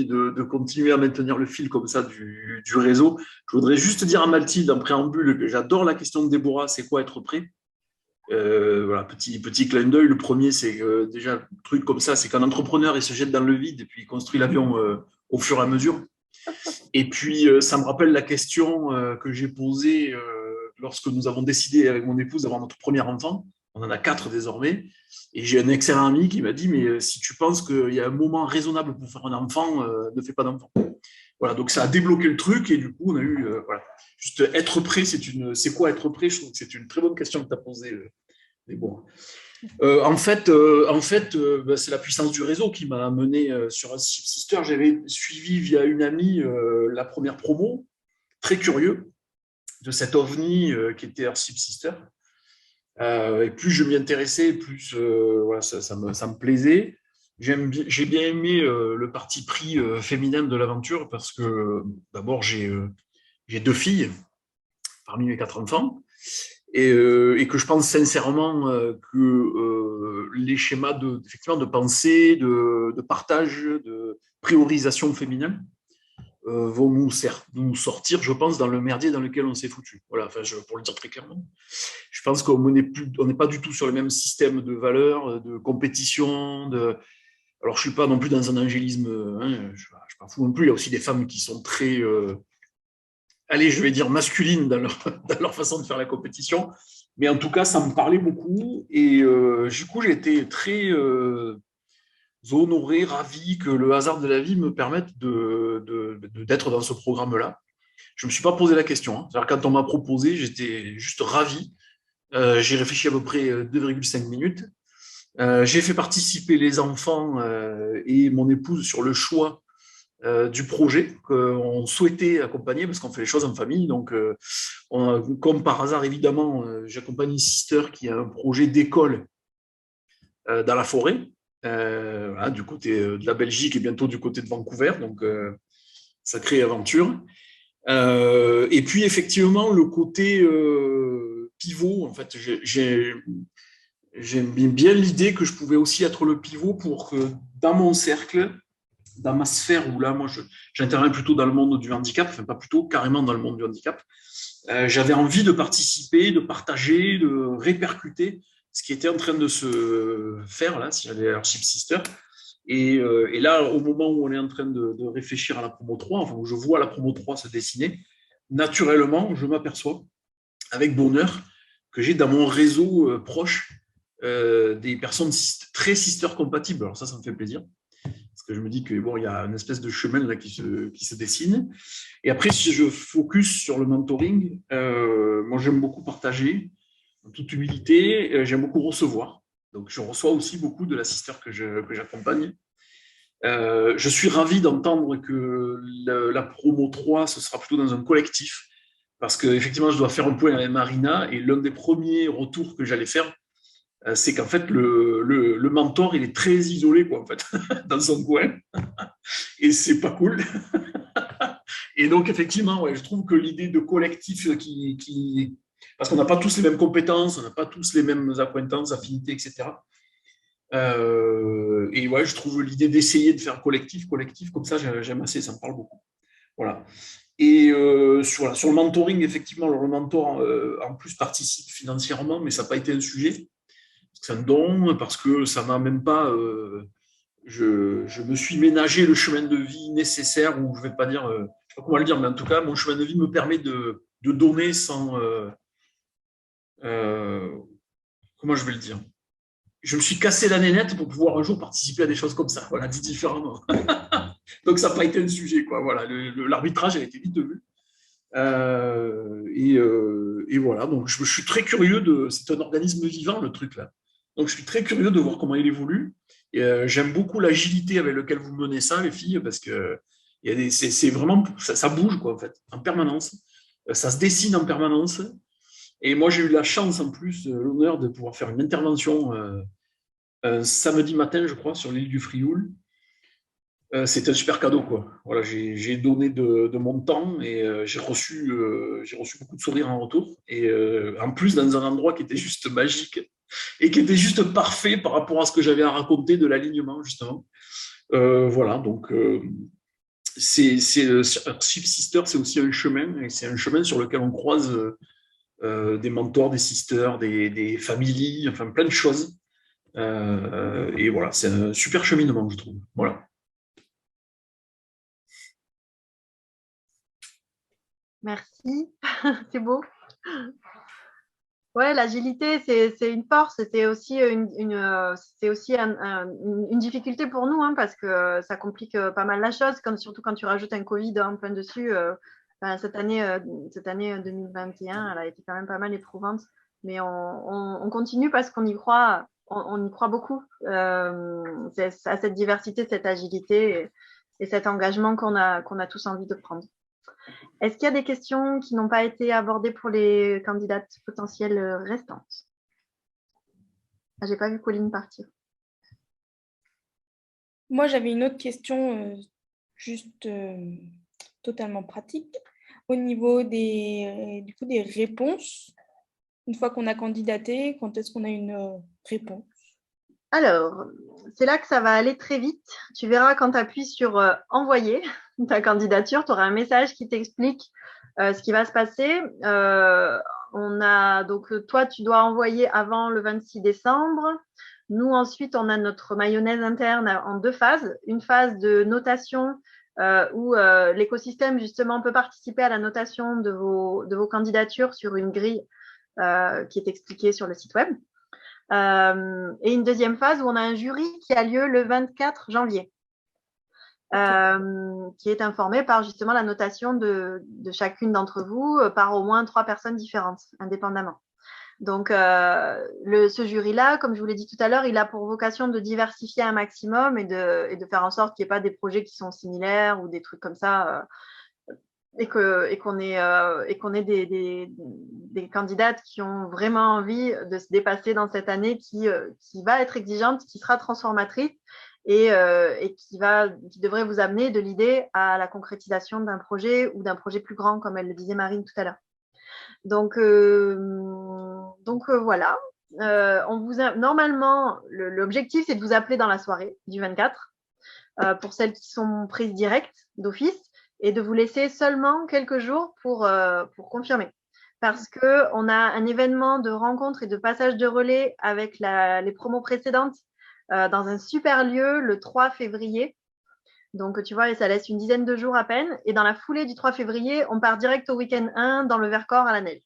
de continuer à maintenir le fil comme ça du réseau. Je voudrais juste dire à Mathilde en préambule que j'adore la question de Déborah, c'est quoi être prêt? Voilà, petit clin d'œil. Le premier, c'est que déjà, un truc comme ça, c'est qu'un entrepreneur, il se jette dans le vide et puis il construit l'avion au fur et à mesure. Et puis, ça me rappelle la question que j'ai posée lorsque nous avons décidé avec mon épouse d'avoir notre premier enfant. On en a 4 désormais. Et j'ai un excellent ami qui m'a dit, mais si tu penses qu'il y a un moment raisonnable pour faire un enfant, ne fais pas d'enfant. Voilà, donc ça a débloqué le truc et du coup, on a eu, voilà. Juste être prêt, c'est quoi être prêt? Je trouve que c'est une très bonne question que tu as posée, Déborah. En fait, c'est la puissance du réseau qui m'a amené sur Hearthship Sister. J'avais suivi via une amie la première promo, très curieux de cet ovni qui était Hearthship Sister. Et plus je m'y intéressais, plus voilà, ça me plaisait. J'ai bien aimé le parti pris féminin de l'aventure parce que d'abord, j'ai 2 filles parmi mes 4 enfants et que je pense sincèrement que les schémas effectivement, de pensée, de partage, de priorisation féminin vont nous sortir, je pense, dans le merdier dans lequel on s'est foutu. Voilà, enfin, pour le dire très clairement. Je pense qu'on n'est pas du tout sur le même système de valeurs, de compétition. Alors, je ne suis pas non plus dans un angélisme, je ne suis pas fou non plus. Il y a aussi des femmes qui sont très, allez, je vais dire masculines dans leur façon de faire la compétition. Mais en tout cas, ça me parlait beaucoup. Et du coup, j'ai été très honoré, ravi que le hasard de la vie me permette d'être dans ce programme-là. Je ne me suis pas posé la question. Hein. C'est-à-dire, quand on m'a proposé, j'étais juste ravi. J'ai réfléchi à peu près 2,5 minutes. J'ai fait participer les enfants et mon épouse sur le choix du projet qu'on souhaitait accompagner parce qu'on fait les choses en famille. Donc, comme par hasard, évidemment, j'accompagne une sister qui a un projet d'école dans la forêt, du côté de la Belgique et bientôt du côté de Vancouver. Donc, sacrée aventure. Et puis, effectivement, le côté pivot, en fait, j'aime bien l'idée que je pouvais aussi être le pivot pour que dans mon cercle, dans ma sphère où là, moi, j'interviens plutôt dans le monde du handicap, enfin pas plutôt, carrément dans le monde du handicap, j'avais envie de participer, de partager, de répercuter ce qui était en train de se faire là, si j'allais à Hearthship Sister. Et là, au moment où on est en train de réfléchir à la promo 3, enfin où je vois la promo 3 se dessiner, naturellement, je m'aperçois avec bonheur que j'ai dans mon réseau proche des personnes très sister compatibles. Alors ça me fait plaisir. Parce que je me dis que bon, il y a une espèce de chemin là qui se dessine. Et après, si je focus sur le mentoring, moi j'aime beaucoup partager, en toute humilité, j'aime beaucoup recevoir. Donc je reçois aussi beaucoup de la sister que j'accompagne. Je suis ravi d'entendre que la promo 3, ce sera plutôt dans un collectif, parce qu'effectivement, je dois faire un point avec Marina, et l'un des premiers retours que j'allais faire, c'est qu'en fait, le mentor, il est très isolé, quoi, en fait, dans son coin, et c'est pas cool. Et donc, effectivement, ouais, je trouve que l'idée de collectif parce qu'on n'a pas tous les mêmes compétences, on n'a pas tous les mêmes acquaintances, affinités, etc. Et ouais, je trouve l'idée d'essayer de faire collectif, comme ça, j'aime assez, ça me parle beaucoup. Voilà. Et sur le mentoring, effectivement, le mentor, en plus, participe financièrement, mais ça n'a pas été un sujet. C'est un don, parce que ça m'a même pas... je me suis ménagé le chemin de vie nécessaire, ou je ne vais pas dire... je ne sais pas comment le dire, mais en tout cas, mon chemin de vie me permet de donner sans... comment je vais le dire? je me suis cassé la nénette pour pouvoir un jour participer à des choses comme ça, voilà, dit différemment. Donc, ça n'a pas été un sujet, quoi. Voilà, l'arbitrage a été vite vu. Et voilà, donc je suis très curieux c'est un organisme vivant, le truc là. Donc je suis très curieux de voir comment il évolue. Et, j'aime beaucoup l'agilité avec laquelle vous menez ça, les filles, parce que c'est vraiment, ça bouge quoi, en fait, en permanence. Ça se dessine en permanence. Et moi, j'ai eu la chance, en plus, l'honneur de pouvoir faire une intervention un samedi matin, je crois, sur l'île du Frioul. C'était un super cadeau, quoi. Voilà, j'ai donné de mon temps et j'ai reçu beaucoup de sourires en retour. Et en plus, dans un endroit qui était juste magique et qui était juste parfait par rapport à ce que j'avais à raconter de l'alignement, justement. Voilà, donc Shift Sister, c'est aussi un chemin, et c'est un chemin sur lequel on croise des mentors, des sisters, des familles, enfin plein de choses. Et voilà, c'est un super cheminement, je trouve. Voilà. Merci, c'est beau. Ouais, l'agilité, c'est une force, c'est aussi une difficulté pour nous, hein, parce que ça complique pas mal la chose, surtout quand tu rajoutes un Covid en plein dessus. Cette année 2021, elle a été quand même pas mal éprouvante, mais on continue parce qu'on y croit, on y croit beaucoup à cette diversité, cette agilité et cet engagement qu'on a tous envie de prendre. Est-ce qu'il y a des questions qui n'ont pas été abordées pour les candidates potentielles restantes? Je n'ai pas vu Pauline partir. Moi, j'avais une autre question juste totalement pratique. Au niveau des réponses, une fois qu'on a candidaté, quand est-ce qu'on a une réponse? Alors, c'est là que ça va aller très vite. Tu verras quand tu appuies sur envoyer ta candidature, tu auras un message qui t'explique ce qui va se passer. Donc, toi, tu dois envoyer avant le 26 décembre. Nous, ensuite, on a notre mayonnaise interne en 2 phases. Une phase de notation où l'écosystème, justement, peut participer à la notation de vos candidatures sur une grille qui est expliquée sur le site web. Et une deuxième phase où on a un jury qui a lieu le 24 janvier, qui est informé par justement la notation de chacune d'entre vous par au moins 3 personnes différentes, indépendamment. Donc, ce jury-là, comme je vous l'ai dit tout à l'heure, il a pour vocation de diversifier un maximum et de faire en sorte qu'il n'y ait pas des projets qui sont similaires ou des trucs comme ça. Et qu'on ait des candidates qui ont vraiment envie de se dépasser dans cette année qui va être exigeante, qui sera transformatrice et qui devrait vous amener de l'idée à la concrétisation d'un projet ou d'un projet plus grand, comme elle le disait Marine tout à l'heure. Donc voilà. Normalement, l'objectif, c'est de vous appeler dans la soirée du 24 pour celles qui sont prises directes d'office, et de vous laisser seulement quelques jours pour confirmer. Parce qu'on a un événement de rencontre et de passage de relais avec les promos précédentes dans un super lieu le 3 février. Donc, tu vois, ça laisse une dizaine de jours à peine. Et dans la foulée du 3 février, on part direct au week-end 1 dans le Vercors à la neige.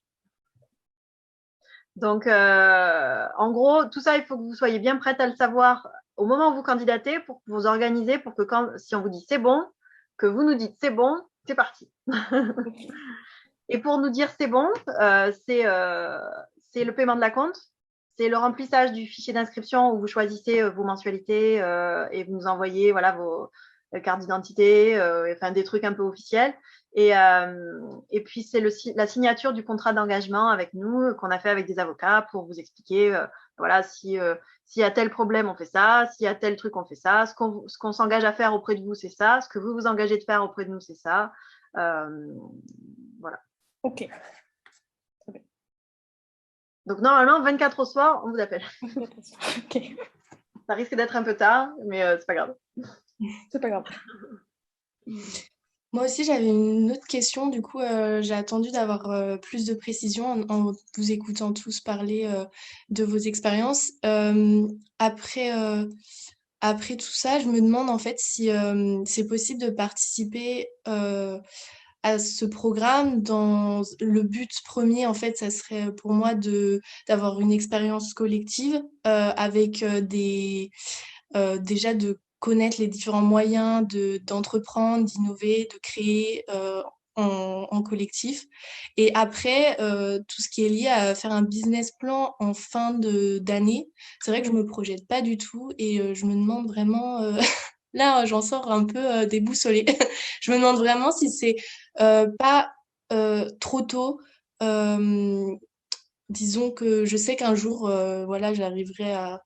Donc, en gros, tout ça, il faut que vous soyez bien prête à le savoir au moment où vous candidatez pour vous organiser, pour que si on vous dit c'est bon, que vous nous dites c'est bon, c'est parti. Et pour nous dire c'est bon, c'est le paiement de la compte, c'est le remplissage du fichier d'inscription où vous choisissez vos mensualités et vous nous envoyez vos cartes d'identité, enfin des trucs un peu officiels. Et puis c'est la signature du contrat d'engagement avec nous qu'on a fait avec des avocats pour vous expliquer s'il y a tel problème, on fait ça. S'il y a tel truc, on fait ça. Ce qu'on s'engage à faire auprès de vous, c'est ça. Ce que vous vous engagez de faire auprès de nous, c'est ça. Voilà. OK. Donc, normalement, 24 au soir, on vous appelle. OK. Ça risque d'être un peu tard, mais c'est pas grave. C'est pas grave. Moi aussi, j'avais une autre question. Du coup, j'ai attendu d'avoir plus de précision en vous écoutant tous parler de vos expériences. Après tout ça, je me demande en fait si c'est possible de participer à ce programme. Dans le but premier, en fait, ça serait pour moi d'avoir une expérience collective avec déjà de connaître les différents moyens d'entreprendre, d'innover, de créer en collectif. Et après, tout ce qui est lié à faire un business plan en fin d'année, c'est vrai que je me projette pas du tout et je me demande vraiment, là j'en sors un peu déboussolée. Je me demande vraiment si c'est pas trop tôt. Disons que je sais qu'un jour, voilà, j'arriverai à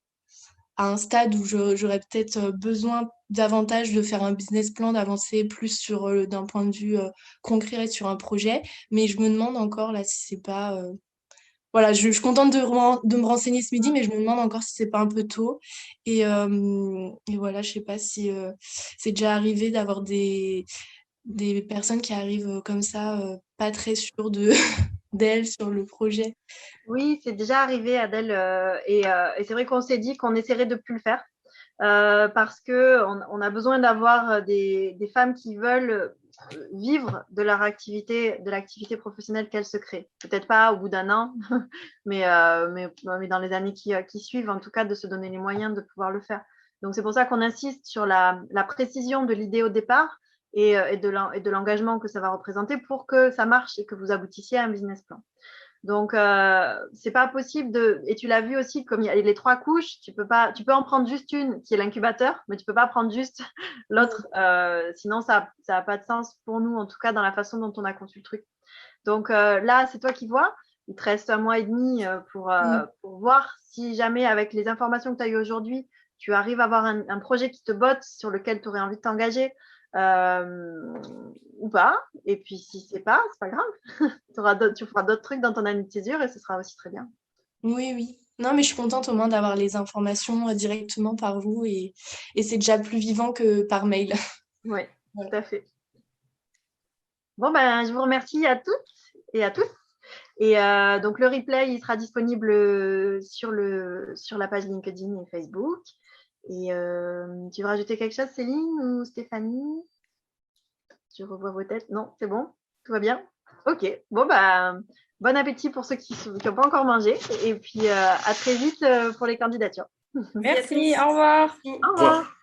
un stade où j'aurais peut-être besoin davantage de faire un business plan, d'avancer plus d'un point de vue concret sur un projet. Mais je me demande encore là si c'est pas... Voilà, je suis contente de me renseigner ce midi, mais je me demande encore si c'est pas un peu tôt. Et voilà, je sais pas si c'est déjà arrivé d'avoir des personnes qui arrivent comme ça, pas très sûres d'elles sur le projet. Oui, c'est déjà arrivé, Adèle, et c'est vrai qu'on s'est dit qu'on essaierait de plus le faire parce qu'on a besoin d'avoir des femmes qui veulent vivre de leur activité, de l'activité professionnelle qu'elles se créent. Peut-être pas au bout d'un an, mais dans les années qui suivent, en tout cas, de se donner les moyens de pouvoir le faire. Donc, c'est pour ça qu'on insiste sur la précision de l'idée au départ et de l'engagement que ça va représenter pour que ça marche et que vous aboutissiez à un business plan. Donc, c'est pas possible et tu l'as vu aussi, comme il y a les 3 couches, tu peux en prendre juste une qui est l'incubateur, mais tu peux pas prendre juste l'autre, sinon ça a pas de sens pour nous, en tout cas dans la façon dont on a conçu le truc. Donc là, c'est toi qui vois, il te reste 1 mois et demi pour voir si jamais avec les informations que tu as eues aujourd'hui, tu arrives à avoir un projet qui te botte, sur lequel tu aurais envie de t'engager. Ou pas, et puis si c'est pas grave. Tu feras d'autres trucs dans ton année de césure et ce sera aussi très bien. Oui. Non, mais je suis contente au moins d'avoir les informations directement par vous et c'est déjà plus vivant que par mail. Oui, tout à fait. Bon, ben, je vous remercie à toutes et à tous. Et donc, le replay, il sera disponible sur la page LinkedIn et Facebook. Et tu veux rajouter quelque chose, Céline ou Stéphanie? Je revois vos têtes. Non, c'est bon? Tout va bien? Ok. Bon, bah, bon appétit pour ceux qui n'ont pas encore mangé. Et puis, à très vite pour les candidatures. Merci, au revoir. Au revoir.